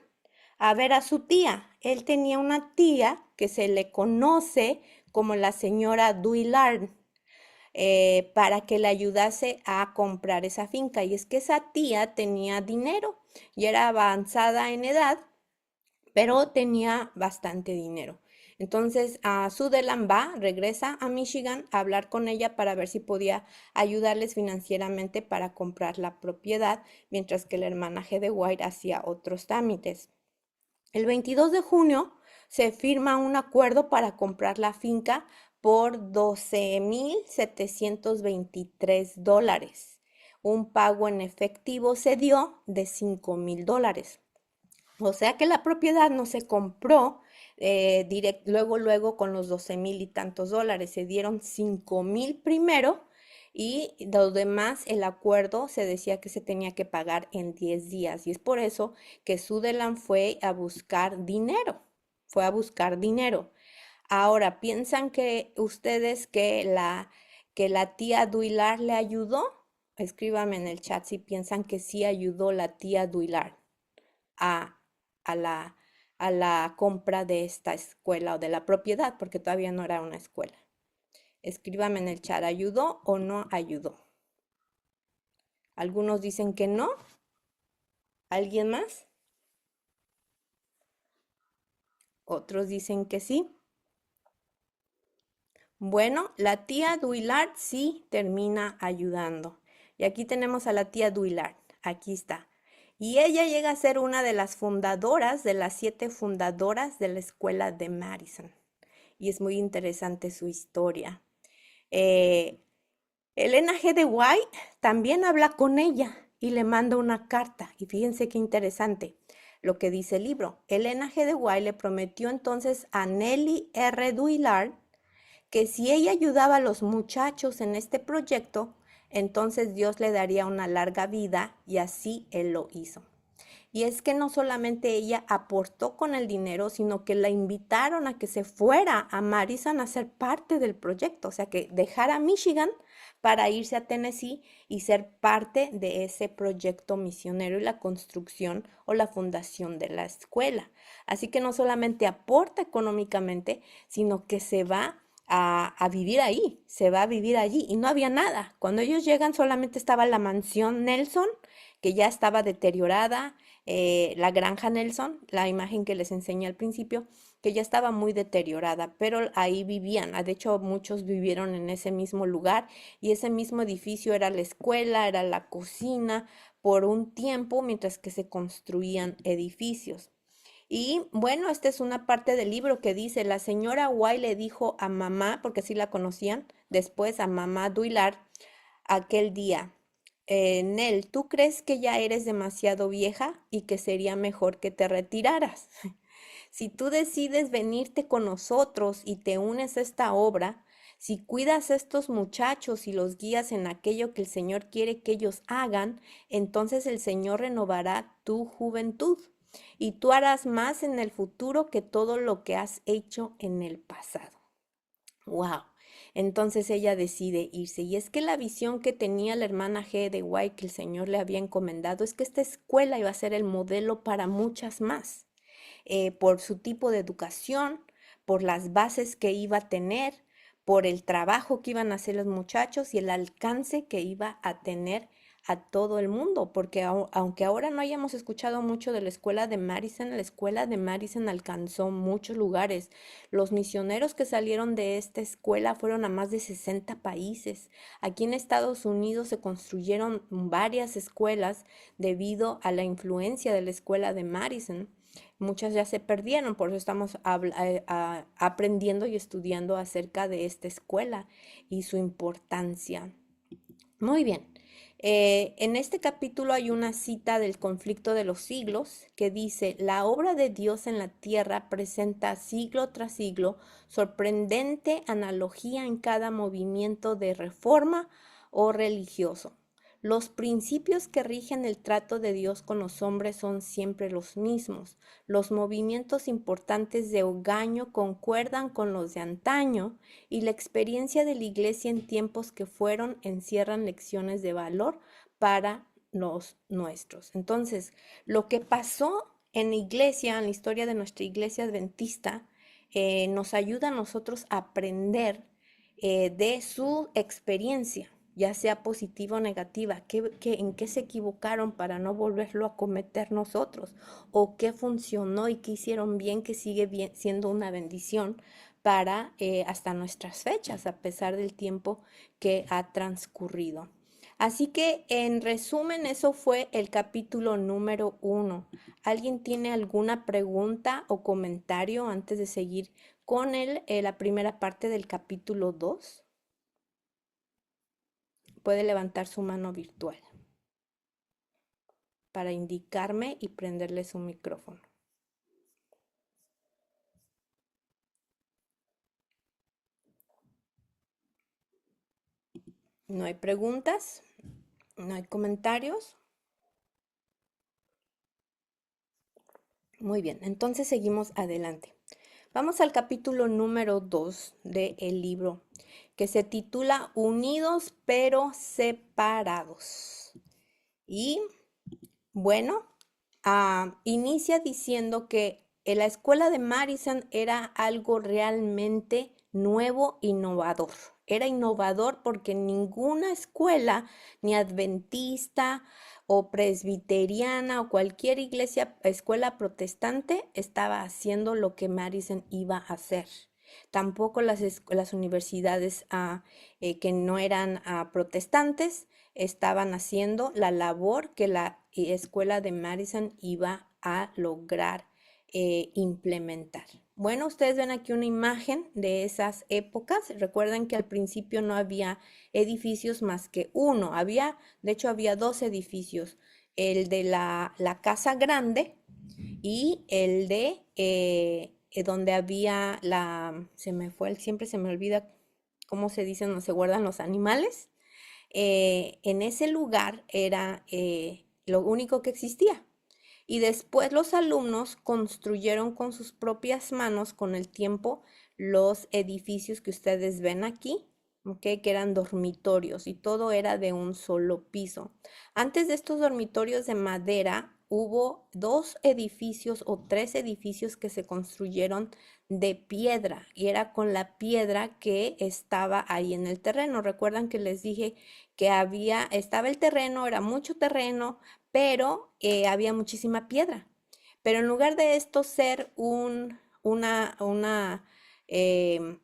[SPEAKER 1] a ver a su tía. Él tenía una tía que se le conoce como la señora Duillard, para que le ayudase a comprar esa finca. Y es que esa tía tenía dinero y era avanzada en edad, pero tenía bastante dinero. Entonces, Sutherland regresa a Michigan a hablar con ella para ver si podía ayudarles financieramente para comprar la propiedad, mientras que la hermana G. de White hacía otros trámites. El 22 de junio se firma un acuerdo para comprar la finca por $12,723. Un pago en efectivo se dio de $5,000. O sea que la propiedad no se compró luego con los 12,000 y tantos dólares. Se dieron 5,000 primero y lo demás, el acuerdo se decía que se tenía que pagar en 10 días. Y es por eso que Sutherland fue a buscar dinero. Fue a buscar dinero. Ahora, ¿piensan que ustedes que la tía Duillard le ayudó? Escríbame en el chat si piensan que sí ayudó la tía Duillard a, a la, a la compra de esta escuela o de la propiedad, porque todavía no era una escuela. Escríbame en el chat, ¿ayudó o no ayudó? Algunos dicen que no. ¿Alguien más? Otros dicen que sí. Bueno, la tía Duillard sí termina ayudando. Y aquí tenemos a la tía Duillard. Aquí está. Y ella llega a ser una de las fundadoras, de las 7 fundadoras de la escuela de Madison. Y es muy interesante su historia. Eh, Elena G. de White también habla con ella y le manda una carta. Y fíjense qué interesante lo que dice el libro. Elena G. de White le prometió entonces a Nellie R. Dillard que si ella ayudaba a los muchachos en este proyecto, entonces Dios le daría una larga vida y así él lo hizo. Y es que no solamente ella aportó con el dinero, sino que la invitaron a que se fuera a Madison a ser parte del proyecto, o sea, que dejara Michigan para irse a Tennessee y ser parte de ese proyecto misionero y la construcción o la fundación de la escuela. Así que no solamente aporta económicamente, sino que se va a vivir ahí, se va a vivir allí y no había nada. Cuando ellos llegan solamente estaba la mansión Nelson, que ya estaba deteriorada, la granja Nelson, la imagen que les enseñé al principio, que ya estaba muy deteriorada, pero ahí vivían. De hecho, muchos vivieron en ese mismo lugar y ese mismo edificio era la escuela, era la cocina por un tiempo mientras que se construían edificios. Y bueno, esta es una parte del libro que dice, la señora White le dijo a mamá, porque sí la conocían, después a mamá Duillard, aquel día, Nell, ¿tú crees que ya eres demasiado vieja y que sería mejor que te retiraras? Si tú decides venirte con nosotros y te unes a esta obra, si cuidas a estos muchachos y los guías en aquello que el Señor quiere que ellos hagan, entonces el Señor renovará tu juventud y tú harás más en el futuro que todo lo que has hecho en el pasado. Wow. Entonces ella decide irse. Y es que la visión que tenía la hermana G. de White que el Señor le había encomendado es que esta escuela iba a ser el modelo para muchas más, por su tipo de educación, por las bases que iba a tener, por el trabajo que iban a hacer los muchachos y el alcance que iba a tener a todo el mundo, porque aunque ahora no hayamos escuchado mucho de la escuela de Madison alcanzó muchos lugares. Los misioneros que salieron de esta escuela fueron a más de 60 países. Aquí en Estados Unidos se construyeron varias escuelas debido a la influencia de la escuela de Madison. Muchas ya se perdieron, por eso estamos aprendiendo y estudiando acerca de esta escuela y su importancia. Muy bien. En este capítulo hay una cita del conflicto de los siglos que dice, la obra de Dios en la tierra presenta siglo tras siglo sorprendente analogía en cada movimiento de reforma o religioso. Los principios que rigen el trato de Dios con los hombres son siempre los mismos. Los movimientos importantes de hogaño concuerdan con los de antaño y la experiencia de la iglesia en tiempos que fueron encierran lecciones de valor para los nuestros. Entonces, lo que pasó en la iglesia, en la historia de nuestra iglesia adventista, nos ayuda a nosotros a aprender de su experiencia, ya sea positiva o negativa, en qué se equivocaron para no volverlo a cometer nosotros, o qué funcionó y qué hicieron bien, que sigue bien, siendo una bendición para hasta nuestras fechas, a pesar del tiempo que ha transcurrido. Así que, en resumen, eso fue el capítulo número 1. ¿Alguien tiene alguna pregunta o comentario antes de seguir con la primera parte del capítulo 2? Puede levantar su mano virtual para indicarme y prenderle su micrófono. ¿No hay preguntas? ¿No hay comentarios? Muy bien, entonces seguimos adelante. Vamos al capítulo número 2 del libro, que se titula Unidos pero separados. Y bueno, inicia diciendo que la escuela de Madison era algo realmente nuevo, innovador. Era innovador porque ninguna escuela, ni adventista o presbiteriana o cualquier iglesia, escuela protestante, estaba haciendo lo que Madison iba a hacer. Tampoco las universidades que no eran protestantes estaban haciendo la labor que la escuela de Madison iba a lograr implementar. Bueno, ustedes ven aquí una imagen de esas épocas. Recuerden que al principio no había edificios más que uno. De hecho, había dos edificios. El de la Casa Grande y el de donde había siempre se me olvida cómo se dice, donde se guardan los animales. En ese lugar era lo único que existía. Y después los alumnos construyeron con sus propias manos, con el tiempo, los edificios que ustedes ven aquí, ¿ok? Que eran dormitorios y todo era de un solo piso. Antes de estos dormitorios de madera, hubo dos edificios o tres edificios que se construyeron de piedra y era con la piedra que estaba ahí en el terreno. Recuerdan que les dije que estaba el terreno, era mucho terreno, pero había muchísima piedra. Pero en lugar de esto ser em,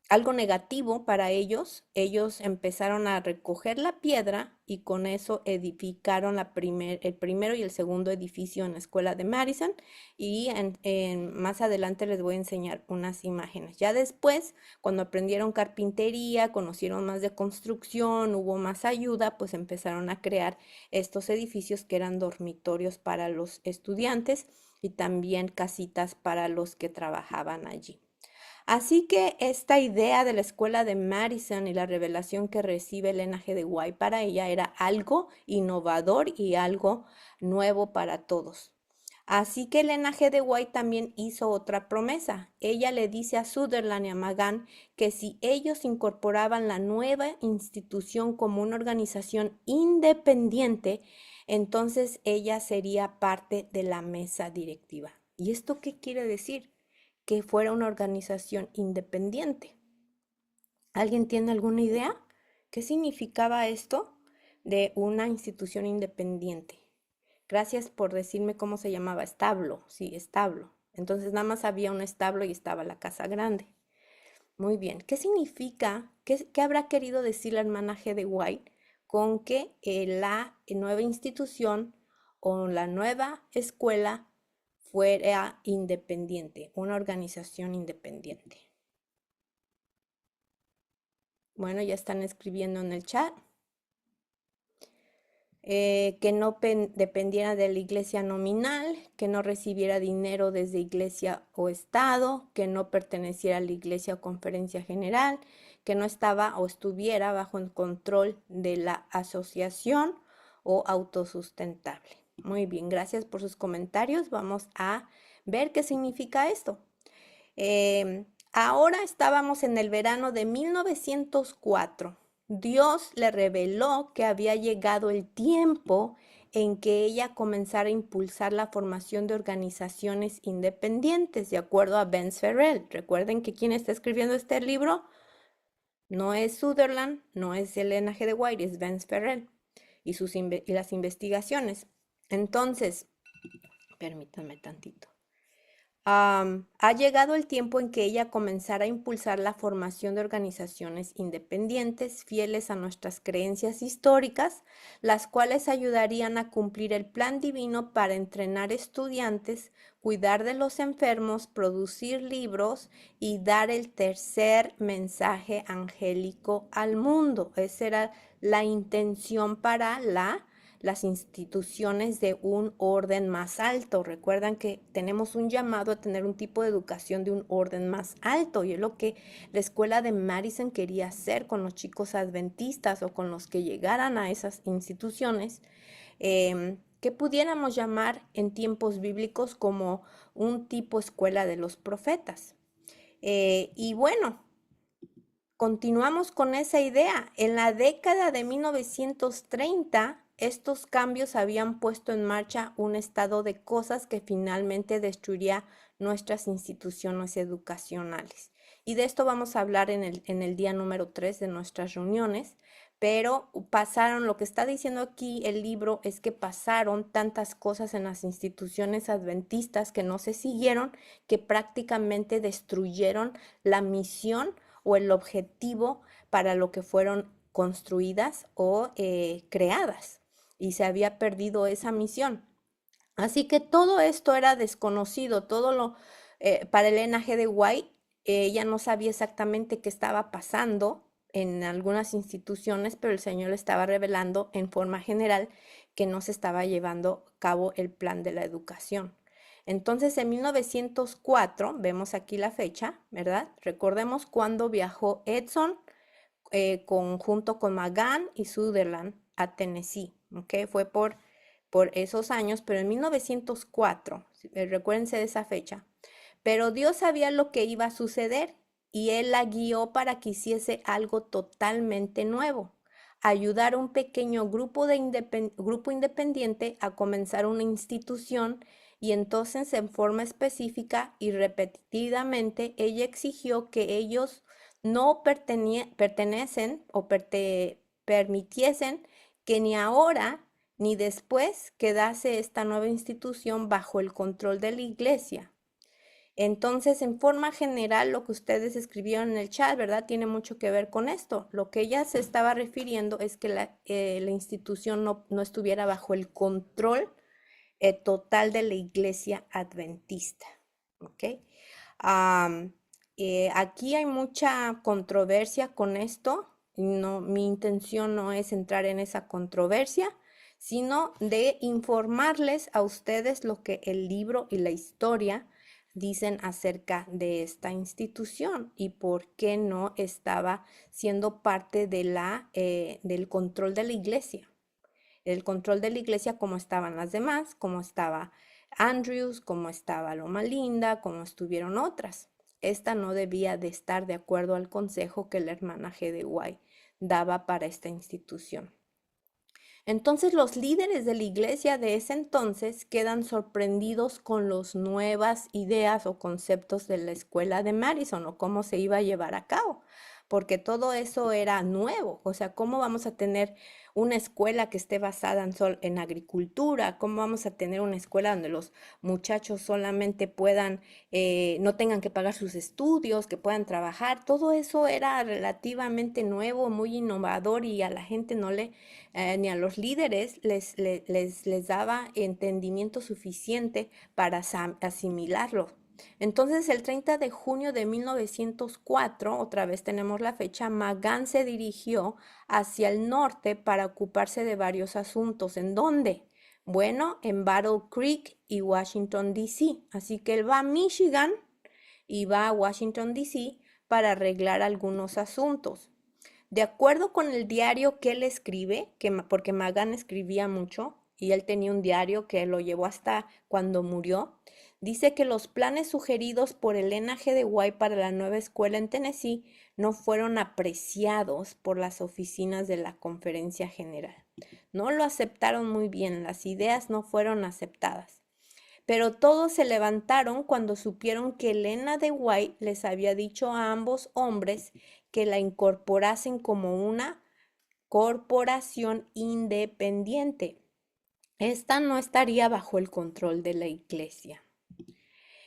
[SPEAKER 1] algo negativo para ellos empezaron a recoger la piedra y con eso edificaron el primero y el segundo edificio en la escuela de Madison y más adelante les voy a enseñar unas imágenes. Ya después, cuando aprendieron carpintería, conocieron más de construcción, hubo más ayuda, pues empezaron a crear estos edificios que eran dormitorios para los estudiantes y también casitas para los que trabajaban allí. Así que esta idea de la escuela de Madison y la revelación que recibe Elena G. de White para ella era algo innovador y algo nuevo para todos. Así que Elena G. de White también hizo otra promesa. Ella le dice a Sutherland y a McGann que si ellos incorporaban la nueva institución como una organización independiente, entonces ella sería parte de la mesa directiva. ¿Y esto qué quiere decir? Que fuera una organización independiente. ¿Alguien tiene alguna idea? ¿Qué significaba esto de una institución independiente? Gracias por decirme cómo se llamaba. Establo, sí, establo. Entonces nada más había un establo y estaba la casa grande. Muy bien. ¿Qué significa? ¿Qué habrá querido decir la hermana G. de White con que la nueva institución o la nueva escuela fuera independiente, una organización independiente? Bueno, ya están escribiendo en el chat. Que no dependiera de la iglesia nominal, que no recibiera dinero desde iglesia o estado, que no perteneciera a la iglesia o conferencia general, que no estaba o estuviera bajo el control de la asociación o autosustentable. Muy bien, gracias por sus comentarios. Vamos a ver qué significa esto. Ahora estábamos en el verano de 1904. Dios le reveló que había llegado el tiempo en que ella comenzara a impulsar la formación de organizaciones independientes, de acuerdo a Ben Ferrell. Recuerden que quien está escribiendo este libro no es Sutherland, no es Elena G. de White, es Ben Ferrell y las investigaciones. Entonces, permítanme tantito. Ha llegado el tiempo en que ella comenzará a impulsar la formación de organizaciones independientes, fieles a nuestras creencias históricas, las cuales ayudarían a cumplir el plan divino para entrenar estudiantes, cuidar de los enfermos, producir libros y dar el tercer mensaje angélico al mundo. Esa era la intención para las instituciones de un orden más alto. Recuerdan que tenemos un llamado a tener un tipo de educación de un orden más alto y es lo que la escuela de Madison quería hacer con los chicos adventistas o con los que llegaran a esas instituciones, que pudiéramos llamar en tiempos bíblicos como un tipo escuela de los profetas. Y bueno, continuamos con esa idea. En la década de 1930, estos cambios habían puesto en marcha un estado de cosas que finalmente destruiría nuestras instituciones educacionales. Y de esto vamos a hablar en el día número 3 de nuestras reuniones, pero lo que está diciendo aquí el libro es que pasaron tantas cosas en las instituciones adventistas que no se siguieron, que prácticamente destruyeron la misión o el objetivo para lo que fueron construidas o creadas y se había perdido esa misión. Así que todo esto era desconocido, todo lo para Elena G. de White, ella no sabía exactamente qué estaba pasando en algunas instituciones, pero el Señor le estaba revelando en forma general que no se estaba llevando a cabo el plan de la educación. Entonces, en 1904, vemos aquí la fecha, ¿verdad? Recordemos cuando viajó Edson junto con McGann y Sutherland a Tennessee, ¿ok? Fue por esos años, pero en 1904, recuérdense de esa fecha, pero Dios sabía lo que iba a suceder y Él la guió para que hiciese algo totalmente nuevo, ayudar a un pequeño grupo independiente a comenzar una institución y entonces en forma específica y repetidamente ella exigió que ellos no pertenecen o permitiesen que ni ahora ni después quedase esta nueva institución bajo el control de la iglesia. Entonces, en forma general, lo que ustedes escribieron en el chat, ¿verdad? Tiene mucho que ver con esto. Lo que ella se estaba refiriendo es que la institución no estuviera bajo el control total de la iglesia adventista. ¿Ok? Am, Aquí hay mucha controversia con esto. No, mi intención no es entrar en esa controversia, sino de informarles a ustedes lo que el libro y la historia dicen acerca de esta institución y por qué no estaba siendo parte de del control de la iglesia. El control de la iglesia como estaban las demás, como estaba Andrews, como estaba Loma Linda, como estuvieron otras. Esta no debía de estar de acuerdo al consejo que la hermana G. de White daba para esta institución. Entonces los líderes de la iglesia de ese entonces quedan sorprendidos con las nuevas ideas o conceptos de la escuela de Madison o cómo se iba a llevar a cabo, porque todo eso era nuevo. O sea, ¿cómo vamos a tener una escuela que esté basada en agricultura? ¿Cómo vamos a tener una escuela donde los muchachos solamente puedan, no tengan que pagar sus estudios, que puedan trabajar? Todo eso era relativamente nuevo, muy innovador y a la gente no le ni a los líderes les daba entendimiento suficiente para asimilarlo. Entonces, el 30 de junio de 1904, otra vez tenemos la fecha, McGann se dirigió hacia el norte para ocuparse de varios asuntos. ¿En dónde? Bueno, en Battle Creek y Washington, D.C. Así que él va a Michigan y va a Washington, D.C. para arreglar algunos asuntos. De acuerdo con el diario que él escribe, porque Magan escribía mucho y él tenía un diario que lo llevó hasta cuando murió, dice que los planes sugeridos por Elena G. de White para la nueva escuela en Tennessee no fueron apreciados por las oficinas de la Conferencia General. No lo aceptaron muy bien, las ideas no fueron aceptadas. Pero todos se levantaron cuando supieron que Elena de White les había dicho a ambos hombres que la incorporasen como una corporación independiente. Esta no estaría bajo el control de la iglesia.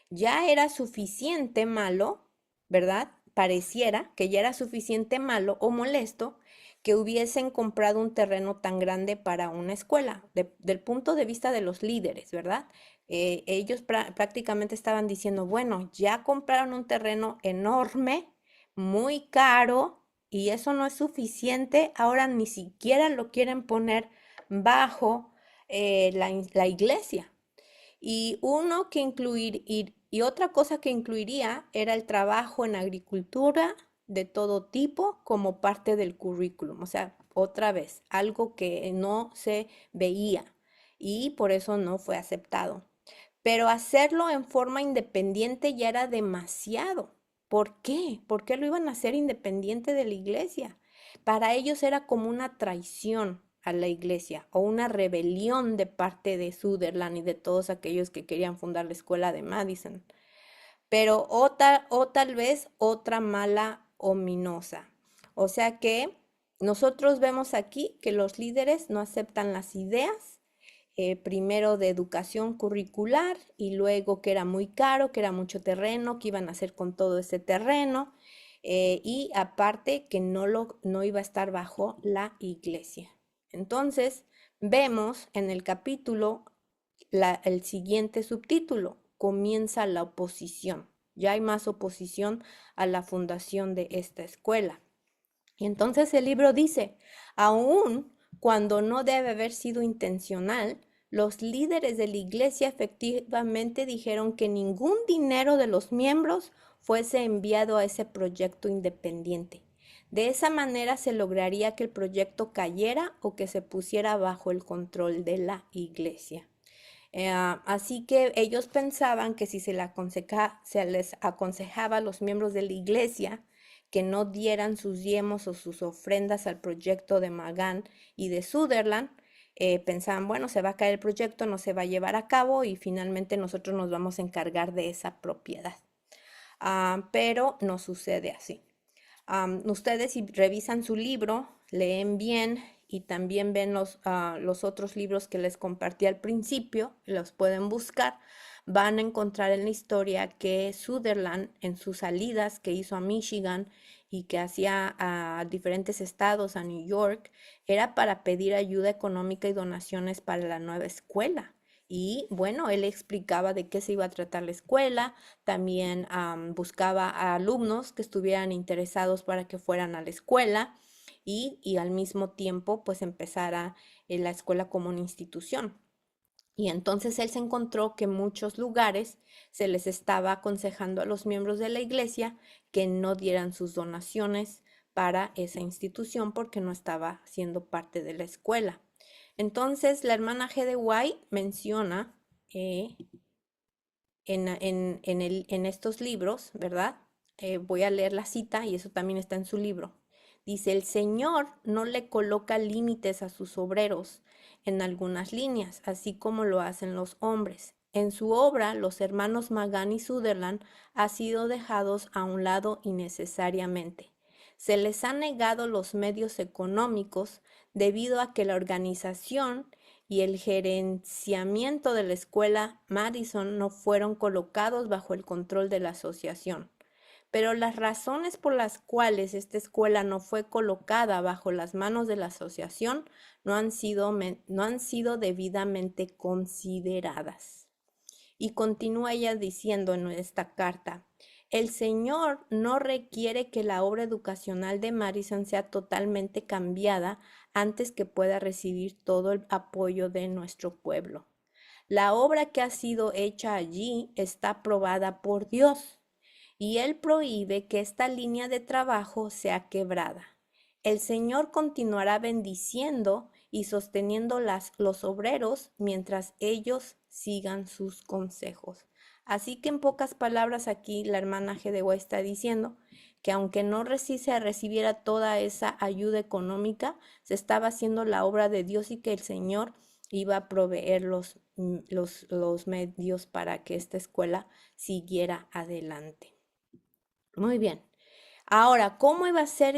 [SPEAKER 1] Ya era suficiente malo, ¿verdad? Pareciera que ya era suficiente malo o molesto que hubiesen comprado un terreno tan grande para una escuela, del punto de vista de los líderes, ¿verdad? Ellos prácticamente estaban diciendo, bueno, ya compraron un terreno enorme, muy caro, y eso no es suficiente, ahora ni siquiera lo quieren poner bajo la iglesia. Y uno que incluir, y otra cosa que incluiría era el trabajo en agricultura de todo tipo como parte del currículum. O sea, otra vez, algo que no se veía y por eso no fue aceptado. Pero hacerlo en forma independiente ya era demasiado. ¿Por qué? ¿Por qué lo iban a hacer independiente de la iglesia? Para ellos era como una traición a la iglesia o una rebelión de parte de Sutherland y de todos aquellos que querían fundar la escuela de Madison. Pero o tal vez otra mala ominosa. O sea que nosotros vemos aquí que los líderes no aceptan las ideas primero de educación curricular y luego que era muy caro, que era mucho terreno, que iban a hacer con todo ese terreno y aparte que no iba a estar bajo la iglesia. Entonces, vemos en el capítulo el siguiente subtítulo: comienza la oposición. Ya hay más oposición a la fundación de esta escuela. Y entonces el libro dice, aun cuando no debe haber sido intencional, los líderes de la iglesia efectivamente dijeron que ningún dinero de los miembros fuese enviado a ese proyecto independiente. De esa manera se lograría que el proyecto cayera o que se pusiera bajo el control de la iglesia. Así que ellos pensaban que si se les aconsejaba a los miembros de la iglesia que no dieran sus diezmos o sus ofrendas al proyecto de Magan y de Sutherland, pensaban, bueno, se va a caer el proyecto, no se va a llevar a cabo y finalmente nosotros nos vamos a encargar de esa propiedad. Pero no sucede así. Ustedes, si revisan su libro, leen bien y también ven los otros libros que les compartí al principio, los pueden buscar, van a encontrar en la historia que Sutherland, en sus salidas que hizo a Michigan y que hacía a diferentes estados, a New York, era para pedir ayuda económica y donaciones para la nueva escuela. Y bueno, él explicaba de qué se iba a tratar la escuela, también buscaba a alumnos que estuvieran interesados para que fueran a la escuela y al mismo tiempo pues empezara la escuela como una institución. Y entonces él se encontró que en muchos lugares se les estaba aconsejando a los miembros de la iglesia que no dieran sus donaciones para esa institución porque no estaba siendo parte de la escuela. Entonces la hermana G. de White menciona en estos libros, ¿verdad? Voy a leer la cita y eso también está en su libro. Dice, el Señor no le coloca límites a sus obreros en algunas líneas, así como lo hacen los hombres. En su obra, los hermanos Magan y Sutherland han sido dejados a un lado innecesariamente. Se les han negado los medios económicos debido a que la organización y el gerenciamiento de la escuela Madison no fueron colocados bajo el control de la asociación. Pero las razones por las cuales esta escuela no fue colocada bajo las manos de la asociación no han sido debidamente consideradas. Y continúa ella diciendo en esta carta, el Señor no requiere que la obra educacional de Madison sea totalmente cambiada antes que pueda recibir todo el apoyo de nuestro pueblo. La obra que ha sido hecha allí está aprobada por Dios y Él prohíbe que esta línea de trabajo sea quebrada. El Señor continuará bendiciendo y sosteniendo los obreros mientras ellos sigan sus consejos. Así que en pocas palabras aquí la hermana G. de White está diciendo que aunque no se recibiera toda esa ayuda económica, se estaba haciendo la obra de Dios y que el Señor iba a proveer los medios para que esta escuela siguiera adelante. Muy bien. Ahora, ¿cómo iba a ser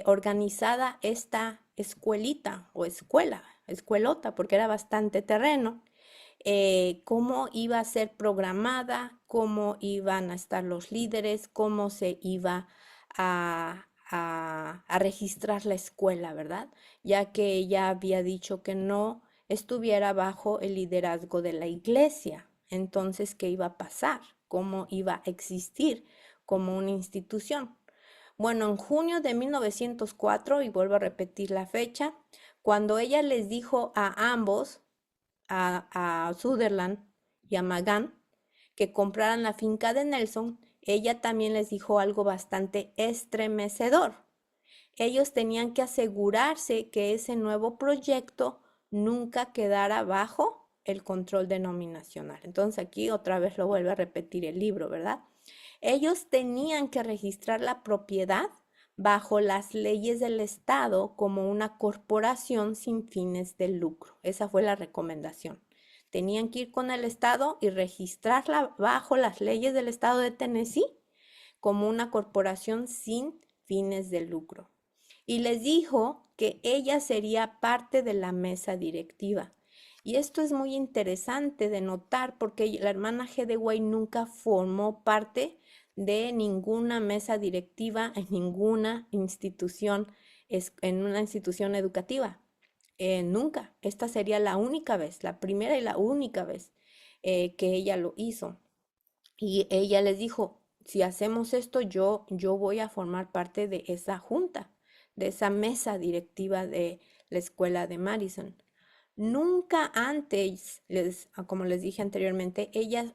[SPEAKER 1] organizada esta escuelita o escuelota, porque era bastante terreno? ¿Cómo iba a ser programada? ¿Cómo iban a estar los líderes? ¿Cómo se iba a registrar la escuela, verdad? Ya que ella había dicho que no estuviera bajo el liderazgo de la iglesia. Entonces, ¿qué iba a pasar? ¿Cómo iba a existir como una institución? Bueno, en junio de 1904, y vuelvo a repetir la fecha, cuando ella les dijo a ambos, a Sutherland y a Magan, que compraran la finca de Nelson, ella también les dijo algo bastante estremecedor. Ellos tenían que asegurarse que ese nuevo proyecto nunca quedara bajo el control denominacional. Entonces aquí otra vez lo vuelve a repetir el libro, ¿verdad? Ellos tenían que registrar la propiedad bajo las leyes del Estado como una corporación sin fines de lucro. Esa fue la recomendación. Tenían que ir con el Estado y registrarla bajo las leyes del Estado de Tennessee como una corporación sin fines de lucro. Y les dijo que ella sería parte de la mesa directiva. Y esto es muy interesante de notar porque la hermana G. de White nunca formó parte de ninguna mesa directiva en ninguna institución, en una institución educativa. Nunca. Esta sería la única vez, la primera y la única vez que ella lo hizo. Y ella les dijo, si hacemos esto, yo voy a formar parte de esa junta, de esa mesa directiva de la escuela de Madison. Nunca antes, como les dije anteriormente, ella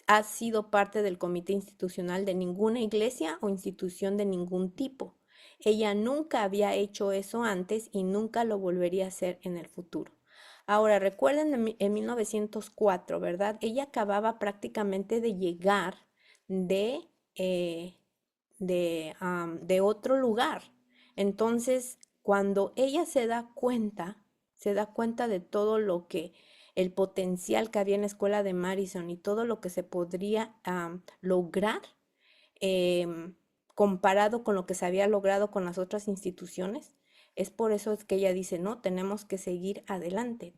[SPEAKER 1] ha sido parte del comité institucional de ninguna iglesia o institución de ningún tipo. Ella nunca había hecho eso antes y nunca lo volvería a hacer en el futuro. Ahora, recuerden en 1904, ¿verdad? Ella acababa prácticamente de llegar de, eh, de otro lugar. Entonces, cuando ella se da cuenta de todo lo que, el potencial que había en la escuela de Madison y todo lo que se podría lograr em, comparado con lo que se había logrado con las otras instituciones. Es por eso es que ella dice, no, tenemos que seguir adelante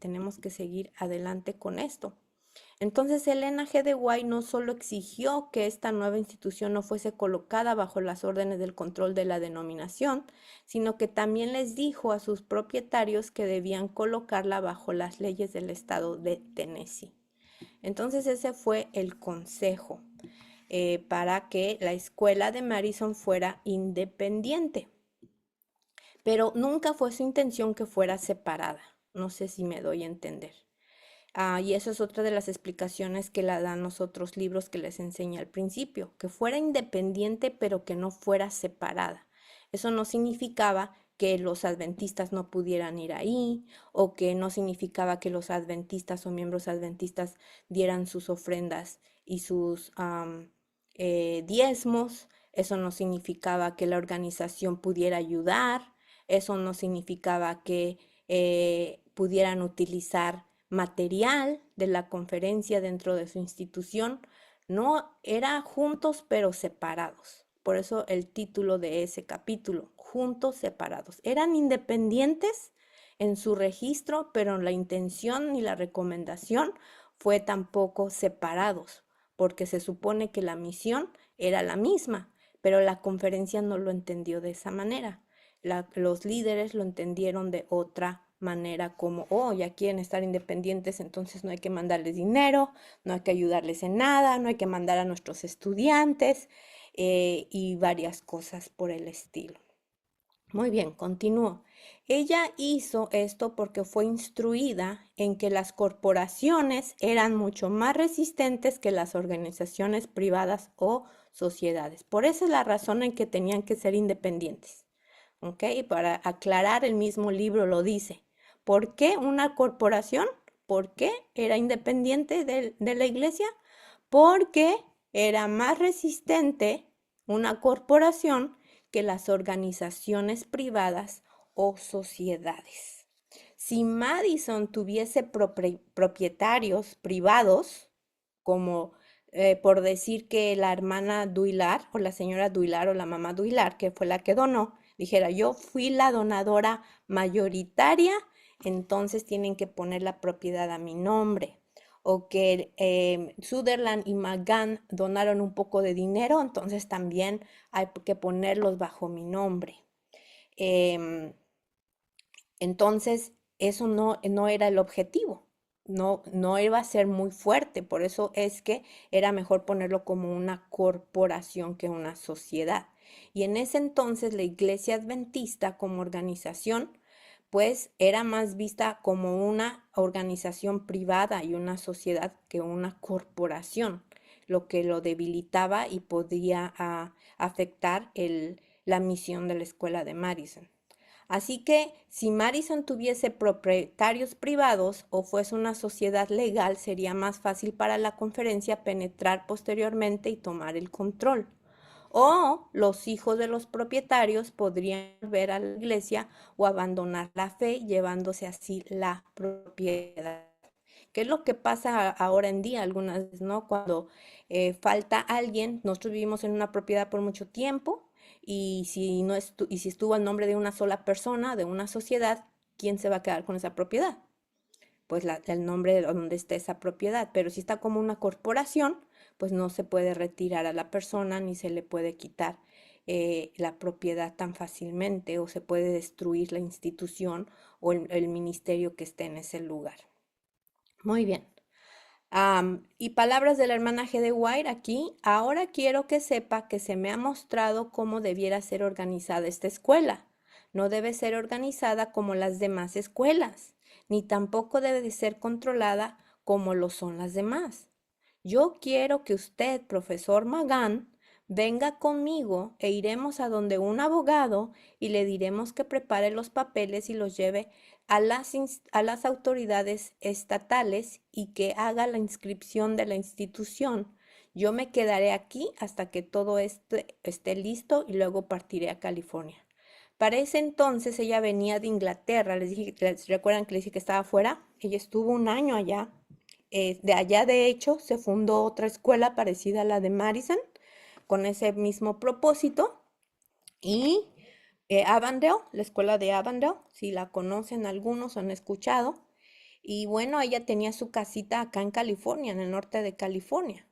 [SPEAKER 1] con esto. Entonces Elena G. de White no solo exigió que esta nueva institución no fuese colocada bajo las órdenes del control de la denominación, sino que también les dijo a sus propietarios que debían colocarla bajo las leyes del estado de Tennessee. Entonces ese fue el consejo para que la escuela de Madison fuera independiente. Pero nunca fue su intención que fuera separada. No sé si me doy a entender. Y eso es otra de las explicaciones que la dan los otros libros que les enseñé al principio, que fuera independiente pero que no fuera separada. Eso no significaba que los adventistas no pudieran ir ahí o que no significaba que los adventistas o miembros adventistas dieran sus ofrendas y sus diezmos. Eso no significaba que la organización pudiera ayudar. Eso no significaba que pudieran utilizar material de la conferencia dentro de su institución. No, era juntos pero separados. Por eso el título de ese capítulo, juntos separados. Eran independientes en su registro, pero la intención ni la recomendación fue tampoco separados, porque se supone que la misión era la misma, pero la conferencia no lo entendió de esa manera. Los líderes lo entendieron de otra manera, como, oh, ya quieren estar independientes, entonces no hay que mandarles dinero, no hay que ayudarles en nada, no hay que mandar a nuestros estudiantes y varias cosas por el estilo. Muy bien, continúo. Ella hizo esto porque fue instruida en que las corporaciones eran mucho más resistentes que las organizaciones privadas o sociedades. Por esa es la razón en que tenían que ser independientes. ¿Ok? Para aclarar, el mismo libro lo dice. ¿Por qué una corporación? ¿Por qué era independiente de la iglesia? Porque era más resistente una corporación que las organizaciones privadas o sociedades. Si Madison tuviese propietarios privados, como por decir que la hermana Duilar o la señora Duilar o la mamá Duilar, que fue la que donó, dijera, yo fui la donadora mayoritaria, entonces tienen que poner la propiedad a mi nombre. O que Sutherland y McGann donaron un poco de dinero, entonces también hay que ponerlos bajo mi nombre. Em, entonces, eso no era el objetivo. No iba a ser muy fuerte, por eso es que era mejor ponerlo como una corporación que una sociedad. Y en ese entonces la Iglesia Adventista como organización, pues era más vista como una organización privada y una sociedad que una corporación, lo que lo debilitaba y podía afectar la misión de la escuela de Madison. Así que si Madison tuviese propietarios privados o fuese una sociedad legal, sería más fácil para la conferencia penetrar posteriormente y tomar el control. O los hijos de los propietarios podrían volver a la iglesia o abandonar la fe, llevándose así la propiedad. ¿Qué es lo que pasa ahora en día algunas veces, ¿no? Cuando falta alguien, nosotros vivimos en una propiedad por mucho tiempo y si no y si estuvo al nombre de una sola persona, de una sociedad, ¿quién se va a quedar con esa propiedad? Pues el nombre de donde esté esa propiedad, pero si está como una corporación, pues no se puede retirar a la persona ni se le puede quitar la propiedad tan fácilmente o se puede destruir la institución o el ministerio que esté en ese lugar. Muy bien. Y palabras de la hermana G. de White aquí. Ahora quiero que sepa que se me ha mostrado cómo debiera ser organizada esta escuela. No debe ser organizada como las demás escuelas, ni tampoco debe de ser controlada como lo son las demás. Yo quiero que usted, profesor Magán, venga conmigo e iremos a donde un abogado y le diremos que prepare los papeles y los lleve a las autoridades estatales y que haga la inscripción de la institución. Yo me quedaré aquí hasta que todo esté listo y luego partiré a California. Para ese entonces ella venía de Inglaterra, recuerdan que les dije que estaba afuera, ella estuvo un año allá. De allá, de hecho, se fundó otra escuela parecida a la de Madison, con ese mismo propósito. Y Avondale, la escuela de Avondale, si la conocen algunos o han escuchado. Y bueno, ella tenía su casita acá en California, en el norte de California.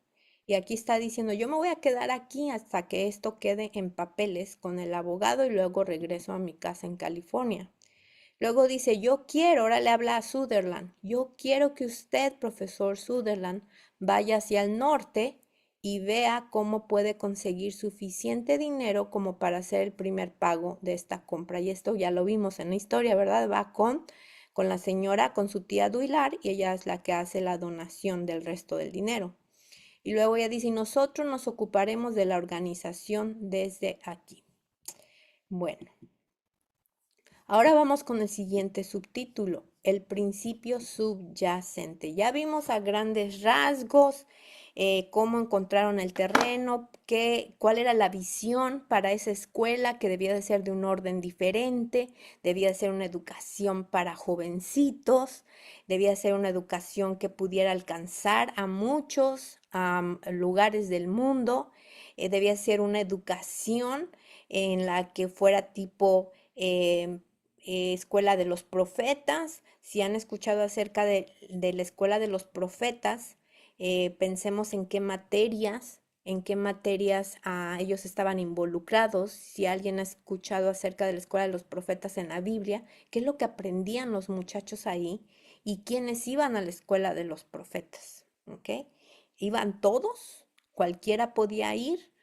[SPEAKER 1] Y aquí está diciendo, yo me voy a quedar aquí hasta que esto quede en papeles con el abogado y luego regreso a mi casa en California. Luego dice, yo quiero, ahora le habla a Sutherland, yo quiero que usted, profesor Sutherland, vaya hacia el norte y vea cómo puede conseguir suficiente dinero como para hacer el primer pago de esta compra. Y esto ya lo vimos en la historia, ¿verdad? Va con la señora, con su tía Duilar, y ella es la que hace la donación del resto del dinero. Y luego ella dice, y nosotros nos ocuparemos de la organización desde aquí. Bueno. Ahora vamos con el siguiente subtítulo, el principio subyacente. Ya vimos a grandes rasgos cómo encontraron el terreno, cuál era la visión para esa escuela, que debía de ser de un orden diferente, debía de ser una educación para jovencitos, debía de ser una educación que pudiera alcanzar a muchos lugares del mundo, debía ser una educación en la que fuera tipo escuela de los profetas. Si han escuchado acerca de la escuela de los profetas, pensemos en qué materias ellos estaban involucrados. Si alguien ha escuchado acerca de la escuela de los profetas en la Biblia, qué es lo que aprendían los muchachos ahí y quiénes iban a la escuela de los profetas. ¿Ok? ¿Iban todos? ¿Cualquiera podía ir?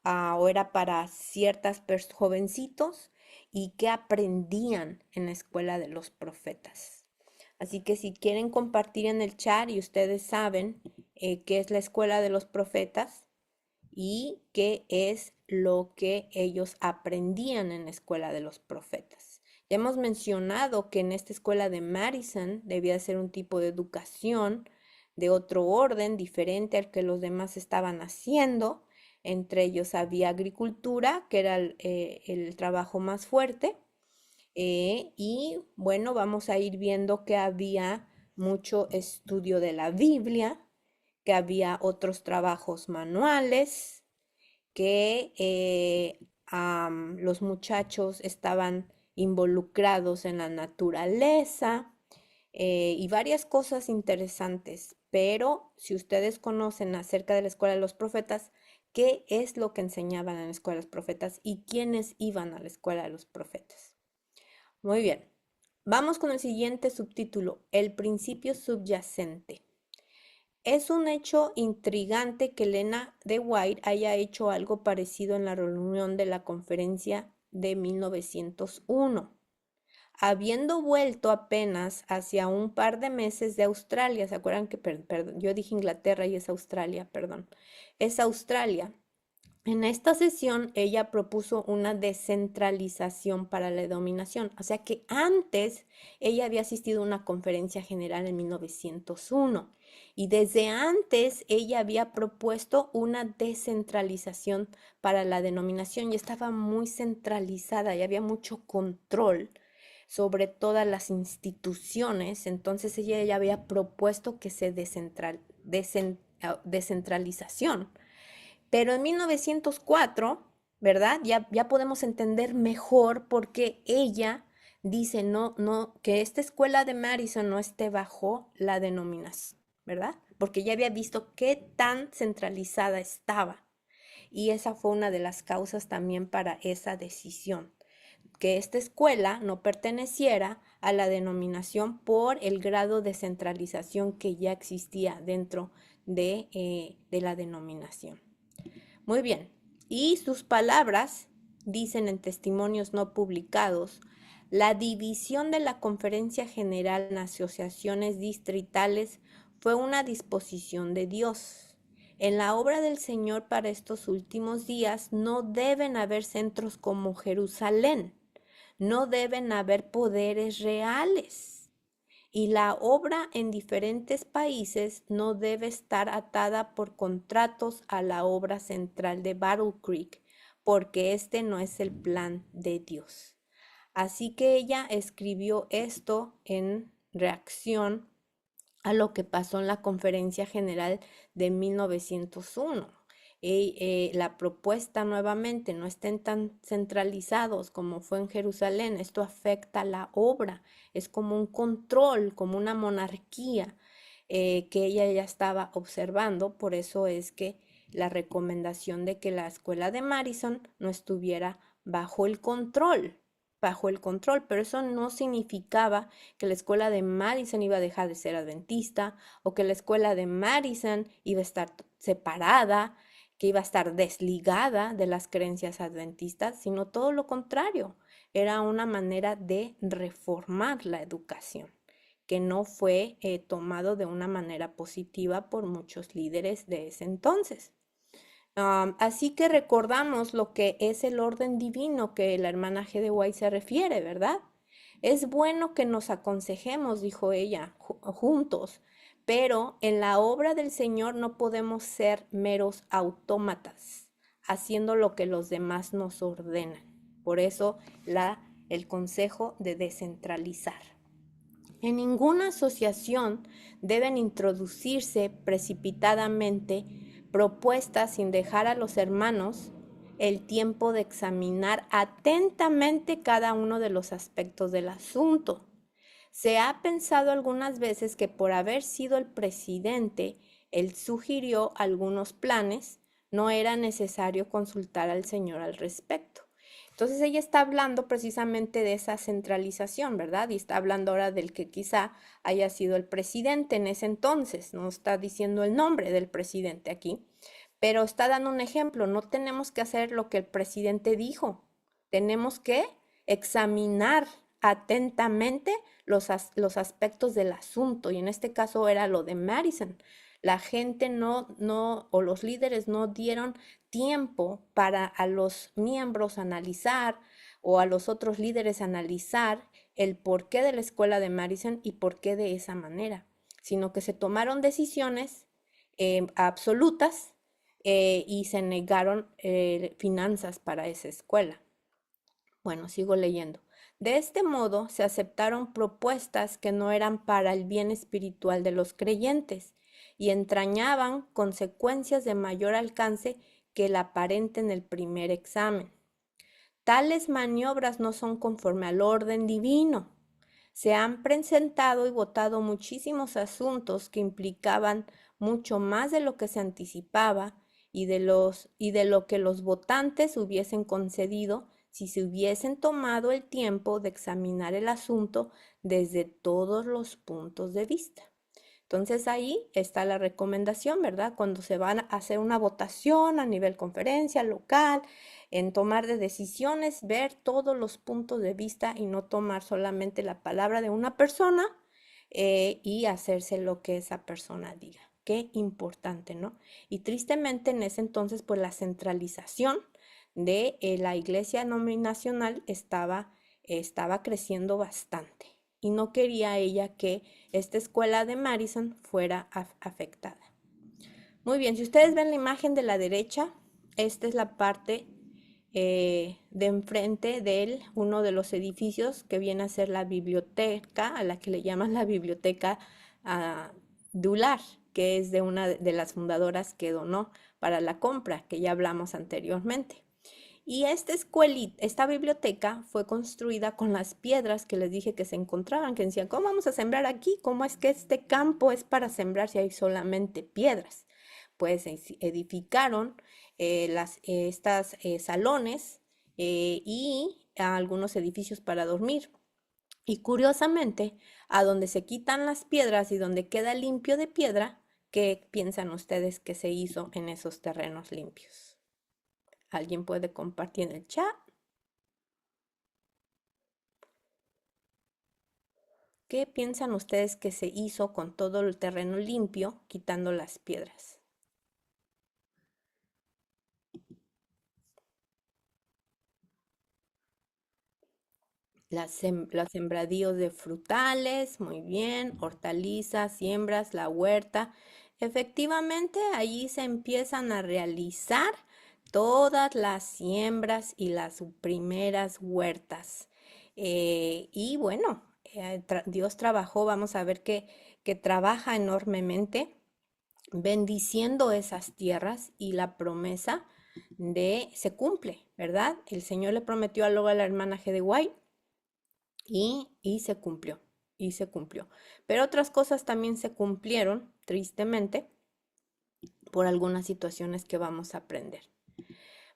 [SPEAKER 1] ¿O era para ciertas jovencitos? ¿Y qué aprendían en la escuela de los profetas? Así que si quieren compartir en el chat y ustedes saben qué es la escuela de los profetas y qué es lo que ellos aprendían en la escuela de los profetas. Ya hemos mencionado que en esta escuela de Madison debía ser un tipo de educación de otro orden, diferente al que los demás estaban haciendo. Entre ellos había agricultura, que era el trabajo más fuerte. Y bueno, vamos a ir viendo que había mucho estudio de la Biblia, que había otros trabajos manuales, que los muchachos estaban involucrados en la naturaleza y varias cosas interesantes. Pero si ustedes conocen acerca de la escuela de los profetas, ¿qué es lo que enseñaban en la escuela de los profetas y quiénes iban a la escuela de los profetas? Muy bien. Vamos con el siguiente subtítulo, el principio subyacente. Es un hecho intrigante que Elena de White haya hecho algo parecido en la reunión de la conferencia de 1901. Habiendo vuelto apenas hacia un par de meses de Australia, ¿se acuerdan que, perdón, yo dije Inglaterra y es Australia, perdón, es Australia? En esta sesión ella propuso una descentralización para la dominación, o sea que antes ella había asistido a una conferencia general en 1901 y desde antes ella había propuesto una descentralización para la denominación y estaba muy centralizada y había mucho control sobre todas las instituciones, entonces ella ya había propuesto que se descentralización. Pero en 1904, ¿verdad? Ya podemos entender mejor por qué ella dice que esta escuela de Madison no esté bajo la denominación, ¿verdad? Porque ya había visto qué tan centralizada estaba. y esa fue una de las causas también para esa decisión, que esta escuela no perteneciera a la denominación por el grado de centralización que ya existía dentro de la denominación. Muy bien, y sus palabras dicen en testimonios no publicados: la división de la Conferencia General en asociaciones distritales fue una disposición de Dios. En la obra del Señor para estos últimos días no deben haber centros como Jerusalén, no deben haber poderes reales. Y la obra en diferentes países no debe estar atada por contratos a la obra central de Battle Creek, porque este no es el plan de Dios. Así que ella escribió esto en reacción a lo que pasó en la Conferencia General de 1901. La propuesta nuevamente, no estén tan centralizados como fue en Jerusalén, esto afecta la obra, es como un control, como una monarquía que ella ya estaba observando. Por eso es que la recomendación de que la escuela de Madison no estuviera bajo el control, pero eso no significaba que la escuela de Madison iba a dejar de ser adventista o que la escuela de Madison iba a estar separada, que iba a estar desligada de las creencias adventistas, sino todo lo contrario. Era una manera de reformar la educación, que no fue tomado de una manera positiva por muchos líderes de ese entonces. Así que recordamos lo que es el orden divino que la hermana G. de White se refiere, ¿verdad? Es bueno que nos aconsejemos, dijo ella, juntos, pero en la obra del Señor no podemos ser meros autómatas, haciendo lo que los demás nos ordenan. Por eso el consejo de descentralizar. En ninguna asociación deben introducirse precipitadamente propuestas sin dejar a los hermanos el tiempo de examinar atentamente cada uno de los aspectos del asunto. Se ha pensado algunas veces que por haber sido el presidente, él sugirió algunos planes, no era necesario consultar al Señor al respecto. Entonces ella está hablando precisamente de esa centralización, ¿verdad? Y está hablando ahora del que quizá haya sido el presidente en ese entonces, no está diciendo el nombre del presidente aquí, pero está dando un ejemplo. No tenemos que hacer lo que el presidente dijo, tenemos que examinar atentamente los aspectos del asunto, y en este caso era lo de Madison. La gente o los líderes no dieron tiempo para a los miembros analizar o a los otros líderes analizar el porqué de la escuela de Madison y por qué de esa manera, sino que se tomaron decisiones absolutas y se negaron finanzas para esa escuela. Bueno, sigo leyendo. De este modo se aceptaron propuestas que no eran para el bien espiritual de los creyentes y entrañaban consecuencias de mayor alcance que el aparente en el primer examen. Tales maniobras no son conforme al orden divino. Se han presentado y votado muchísimos asuntos que implicaban mucho más de lo que se anticipaba y de lo que los votantes hubiesen concedido si se hubiesen tomado el tiempo de examinar el asunto desde todos los puntos de vista. Entonces ahí está la recomendación, ¿verdad? Cuando se van a hacer una votación a nivel conferencia local, en tomar de decisiones, ver todos los puntos de vista y no tomar solamente la palabra de una persona y hacerse lo que esa persona diga. Qué importante, ¿no? Y tristemente en ese entonces, pues la centralización de la iglesia denominacional estaba creciendo bastante. Y no quería ella que esta escuela de Madison fuera afectada. Muy bien, si ustedes ven la imagen de la derecha, esta es la parte de enfrente de uno de los edificios que viene a ser la biblioteca, a la que le llaman la biblioteca Dular, que es de una de las fundadoras que donó para la compra, que ya hablamos anteriormente. Y esta biblioteca fue construida con las piedras que les dije que se encontraban, que decían, ¿cómo vamos a sembrar aquí? ¿Cómo es que este campo es para sembrar si hay solamente piedras? pues edificaron estas salones y algunos edificios para dormir. Y curiosamente, a donde se quitan las piedras y donde queda limpio de piedra, ¿qué piensan ustedes que se hizo en esos terrenos limpios? ¿Alguien puede compartir en el chat? ¿Qué piensan ustedes que se hizo con todo el terreno limpio, quitando las piedras? Los sembradíos de frutales, muy bien, hortalizas, siembras, la huerta. Efectivamente, allí se empiezan a realizar todas las siembras y las primeras huertas. Y bueno, Dios trabajó, vamos a ver que trabaja enormemente bendiciendo esas tierras y la promesa se cumple, ¿verdad? El Señor le prometió a la hermana G. de White y se cumplió, y se cumplió. Pero otras cosas también se cumplieron, tristemente, por algunas situaciones que vamos a aprender.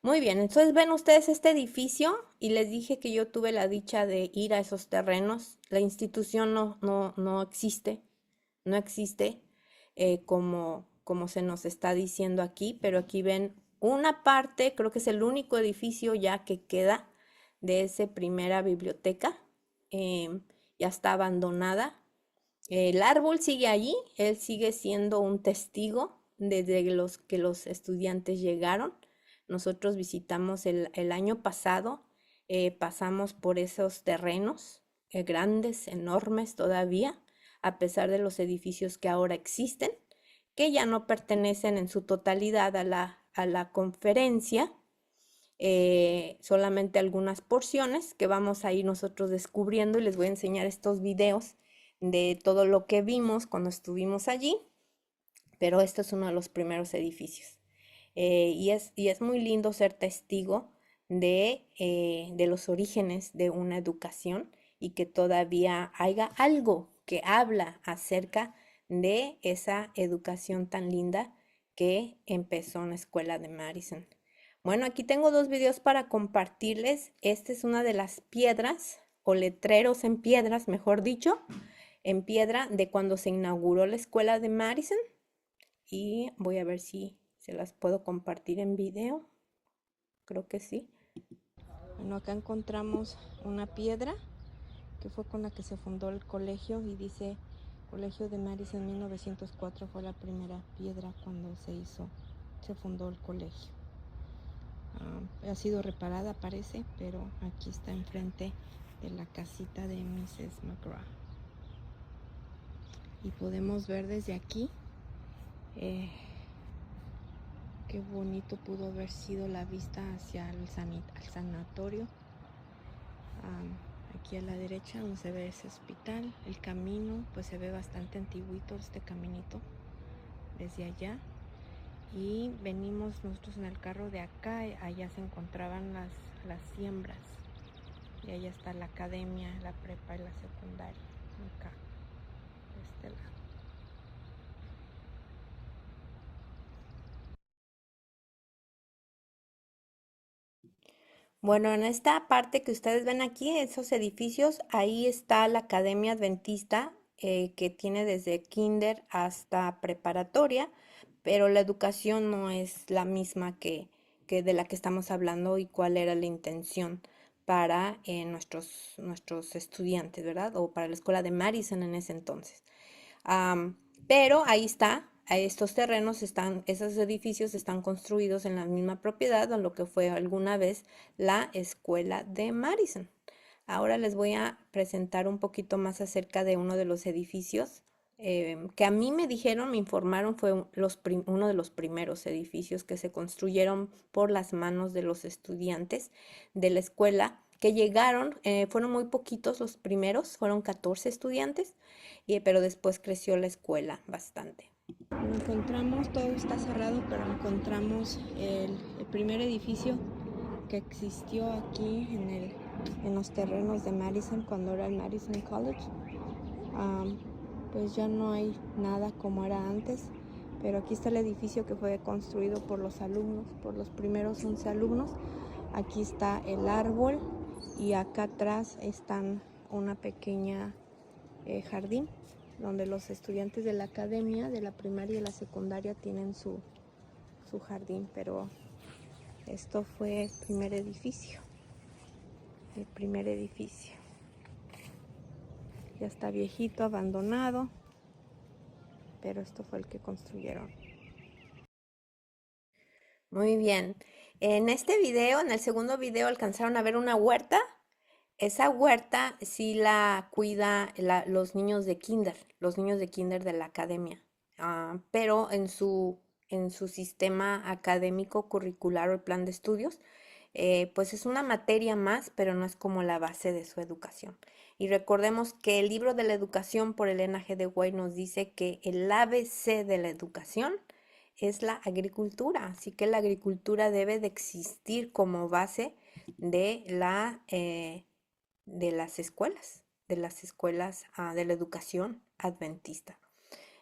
[SPEAKER 1] Muy bien, entonces ven ustedes este edificio y les dije que yo tuve la dicha de ir a esos terrenos. La institución no existe, no existe como se nos está diciendo aquí, pero aquí ven una parte, creo que es el único edificio ya que queda de esa primera biblioteca. Ya está abandonada. El árbol sigue allí, él sigue siendo un testigo desde que los estudiantes llegaron. Nosotros visitamos el año pasado, pasamos por esos terrenos grandes, enormes todavía, a pesar de los edificios que ahora existen, que ya no pertenecen en su totalidad a la conferencia, solamente algunas porciones que vamos a ir nosotros descubriendo y les voy a enseñar estos videos de todo lo que vimos cuando estuvimos allí, pero esto es uno de los primeros edificios. Y es muy lindo ser testigo de los orígenes de una educación y que todavía haya algo que habla acerca de esa educación tan linda que empezó en la escuela de Madison. Bueno, aquí tengo dos videos para compartirles. Esta es una de las piedras o letreros en piedras, mejor dicho, en piedra de cuando se inauguró la escuela de Madison. Y voy a ver si se las puedo compartir en video. Creo que sí. Bueno, acá encontramos una piedra que fue con la que se fundó el colegio y dice Colegio de Madison 1904 fue la primera piedra cuando se fundó el colegio. Ha sido reparada parece, pero aquí está enfrente de la casita de Mrs. McGraw. Y podemos ver desde aquí qué bonito pudo haber sido la vista hacia el sanatorio. Aquí a la derecha donde se ve ese hospital, el camino, pues se ve bastante antiguito este caminito desde allá. Y venimos nosotros en el carro de acá, allá se encontraban las siembras. Y allá está la academia, la prepa y la secundaria, acá, de este lado. Bueno, en esta parte que ustedes ven aquí, esos edificios, ahí está la Academia Adventista que tiene desde kinder hasta preparatoria, pero la educación no es la misma que de la que estamos hablando y cuál era la intención para nuestros estudiantes, ¿verdad? O para la escuela de Madison en ese entonces. Pero ahí está, estos terrenos esos edificios están construidos en la misma propiedad de lo que fue alguna vez la escuela de Madison. Ahora les voy a presentar un poquito más acerca de uno de los edificios que a mí me dijeron, me informaron, fue uno de los primeros edificios que se construyeron por las manos de los estudiantes de la escuela que llegaron, fueron muy poquitos los primeros, fueron 14 estudiantes, pero después creció la escuela bastante. Encontramos, todo está cerrado, pero encontramos el primer edificio que existió aquí en los terrenos de Madison cuando era el Madison College. Pues ya no hay nada como era antes, pero aquí está el edificio que fue construido por los alumnos, por los primeros 11 alumnos. Aquí está el árbol y acá atrás están una pequeña jardín donde los estudiantes de la academia, de la primaria y la secundaria tienen su jardín, pero esto fue el primer edificio. Ya está viejito, abandonado, pero esto fue el que construyeron. Muy bien. En este video, en el segundo video, alcanzaron a ver una huerta. Esa huerta sí la cuida los niños de kinder de la academia. Pero en su sistema académico curricular o el plan de estudios, pues es una materia más, pero no es como la base de su educación. Y recordemos que el libro de la educación por Elena G. de White nos dice que el ABC de la educación es la agricultura, así que la agricultura debe de existir como base de de las escuelas, de la educación adventista.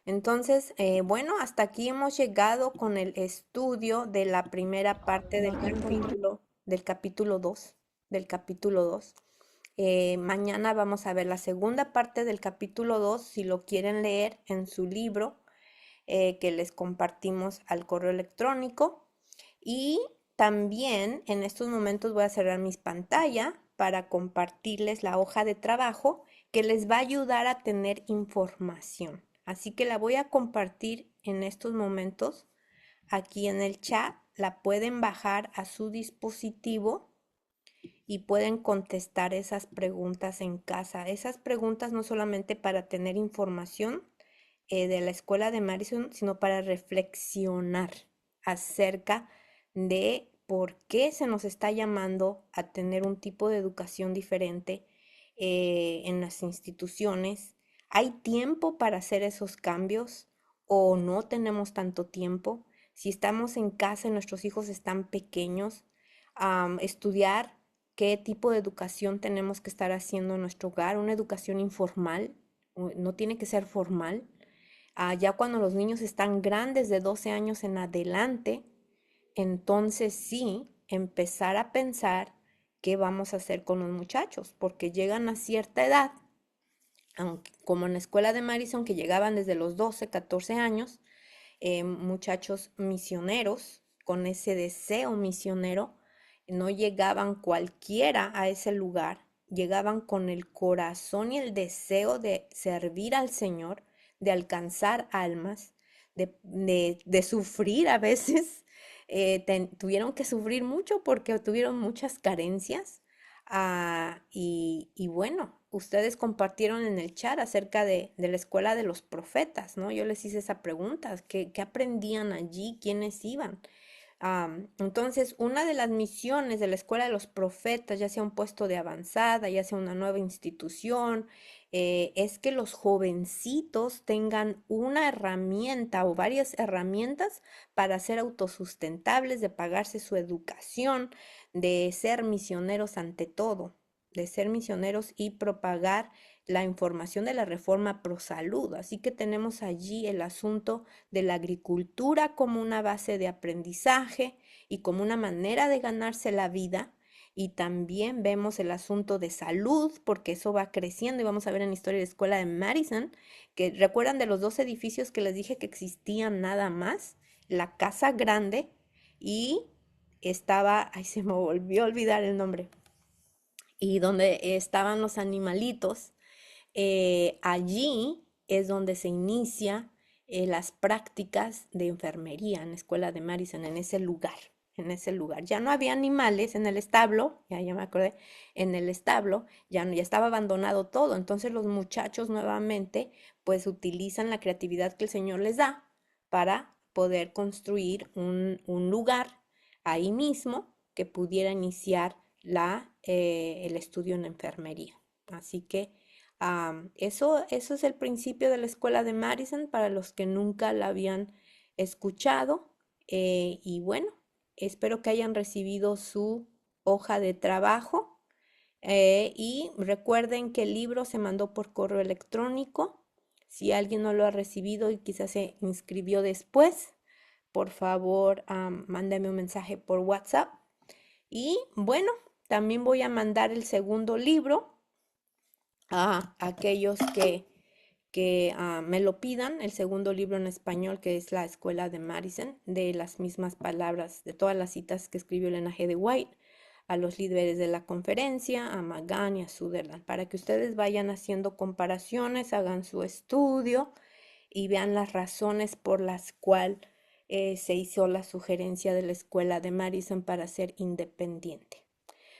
[SPEAKER 1] Entonces, bueno, hasta aquí hemos llegado con el estudio de la primera parte del capítulo 2, mañana vamos a ver la segunda parte del capítulo 2, si lo quieren leer en su libro, que les compartimos al correo electrónico. Y también en estos momentos voy a cerrar mis pantallas para compartirles la hoja de trabajo que les va a ayudar a tener información. Así que la voy a compartir en estos momentos aquí en el chat. La pueden bajar a su dispositivo y pueden contestar esas preguntas en casa. Esas preguntas no solamente para tener información de la escuela de Madison, sino para reflexionar acerca de por qué se nos está llamando a tener un tipo de educación diferente en las instituciones. ¿Hay tiempo para hacer esos cambios o no tenemos tanto tiempo? Si estamos en casa y nuestros hijos están pequeños, estudiar qué tipo de educación tenemos que estar haciendo en nuestro hogar, una educación informal, no tiene que ser formal. Ya cuando los niños están grandes de 12 años en adelante, entonces sí, empezar a pensar qué vamos a hacer con los muchachos, porque llegan a cierta edad, como en la escuela de Madison, que llegaban desde los 12, 14 años, muchachos misioneros, con ese deseo misionero, no llegaban cualquiera a ese lugar, llegaban con el corazón y el deseo de servir al Señor, de alcanzar almas, de sufrir a veces. Tuvieron que sufrir mucho porque tuvieron muchas carencias. Y bueno, ustedes compartieron en el chat acerca de la escuela de los profetas, ¿no? Yo les hice esa pregunta, ¿qué aprendían allí? ¿Quiénes iban? Entonces, una de las misiones de la escuela de los profetas, ya sea un puesto de avanzada, ya sea una nueva institución, es que los jovencitos tengan una herramienta o varias herramientas para ser autosustentables, de pagarse su educación, de ser misioneros ante todo, de ser misioneros y propagar la información de la reforma pro salud. Así que tenemos allí el asunto de la agricultura como una base de aprendizaje y como una manera de ganarse la vida. Y también vemos el asunto de salud, porque eso va creciendo y vamos a ver en la historia de la escuela de Madison, que recuerdan de los dos edificios que les dije que existían nada más, la casa grande y estaba, ay, se me volvió a olvidar el nombre, y donde estaban los animalitos. Allí es donde se inicia las prácticas de enfermería en la escuela de Madison, en ese lugar, en ese lugar. Ya no había animales en el establo, ya me acordé, en el establo, ya estaba abandonado todo. Entonces los muchachos nuevamente pues utilizan la creatividad que el Señor les da para poder construir un lugar ahí mismo que pudiera iniciar el estudio en enfermería. Así que eso es el principio de la escuela de Madison para los que nunca la habían escuchado. Y bueno, espero que hayan recibido su hoja de trabajo. Y recuerden que el libro se mandó por correo electrónico. Si alguien no lo ha recibido y quizás se inscribió después, por favor, mándame un mensaje por WhatsApp. Y bueno, también voy a mandar el segundo libro a aquellos que me lo pidan, el segundo libro en español, que es La Escuela de Madison, de las mismas palabras, de todas las citas que escribió Elena G. de White, a los líderes de la conferencia, a Magan y a Sutherland, para que ustedes vayan haciendo comparaciones, hagan su estudio y vean las razones por las cuales se hizo la sugerencia de la Escuela de Madison para ser independiente.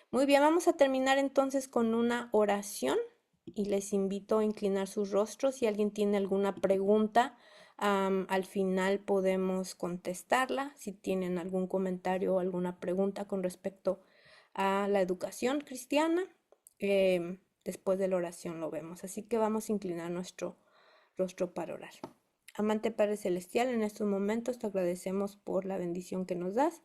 [SPEAKER 1] Muy bien, vamos a terminar entonces con una oración y les invito a inclinar sus rostros. Si alguien tiene alguna pregunta, al final podemos contestarla. Si tienen algún comentario o alguna pregunta con respecto a la educación cristiana, después de la oración lo vemos. Así que vamos a inclinar nuestro rostro para orar. Amante Padre Celestial, en estos momentos te agradecemos por la bendición que nos das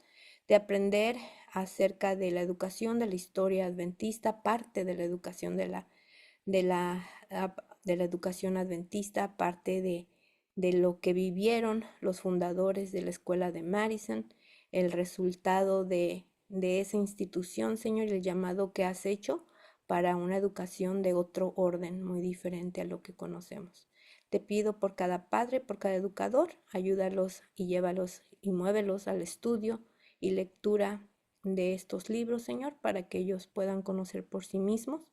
[SPEAKER 1] de aprender acerca de la educación de la historia adventista, parte de la educación de la educación adventista, parte de lo que vivieron los fundadores de la Escuela de Madison, el resultado de esa institución, Señor, y el llamado que has hecho para una educación de otro orden, muy diferente a lo que conocemos. Te pido por cada padre, por cada educador, ayúdalos y llévalos y muévelos al estudio y lectura de estos libros, Señor, para que ellos puedan conocer por sí mismos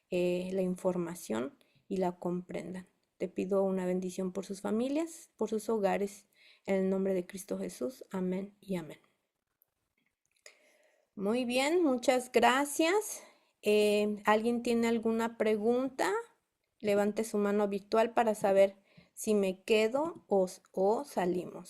[SPEAKER 1] la información y la comprendan. Te pido una bendición por sus familias, por sus hogares, en el nombre de Cristo Jesús. Amén y amén. Muy bien, muchas gracias. ¿Alguien tiene alguna pregunta? Levante su mano virtual para saber si me quedo o salimos.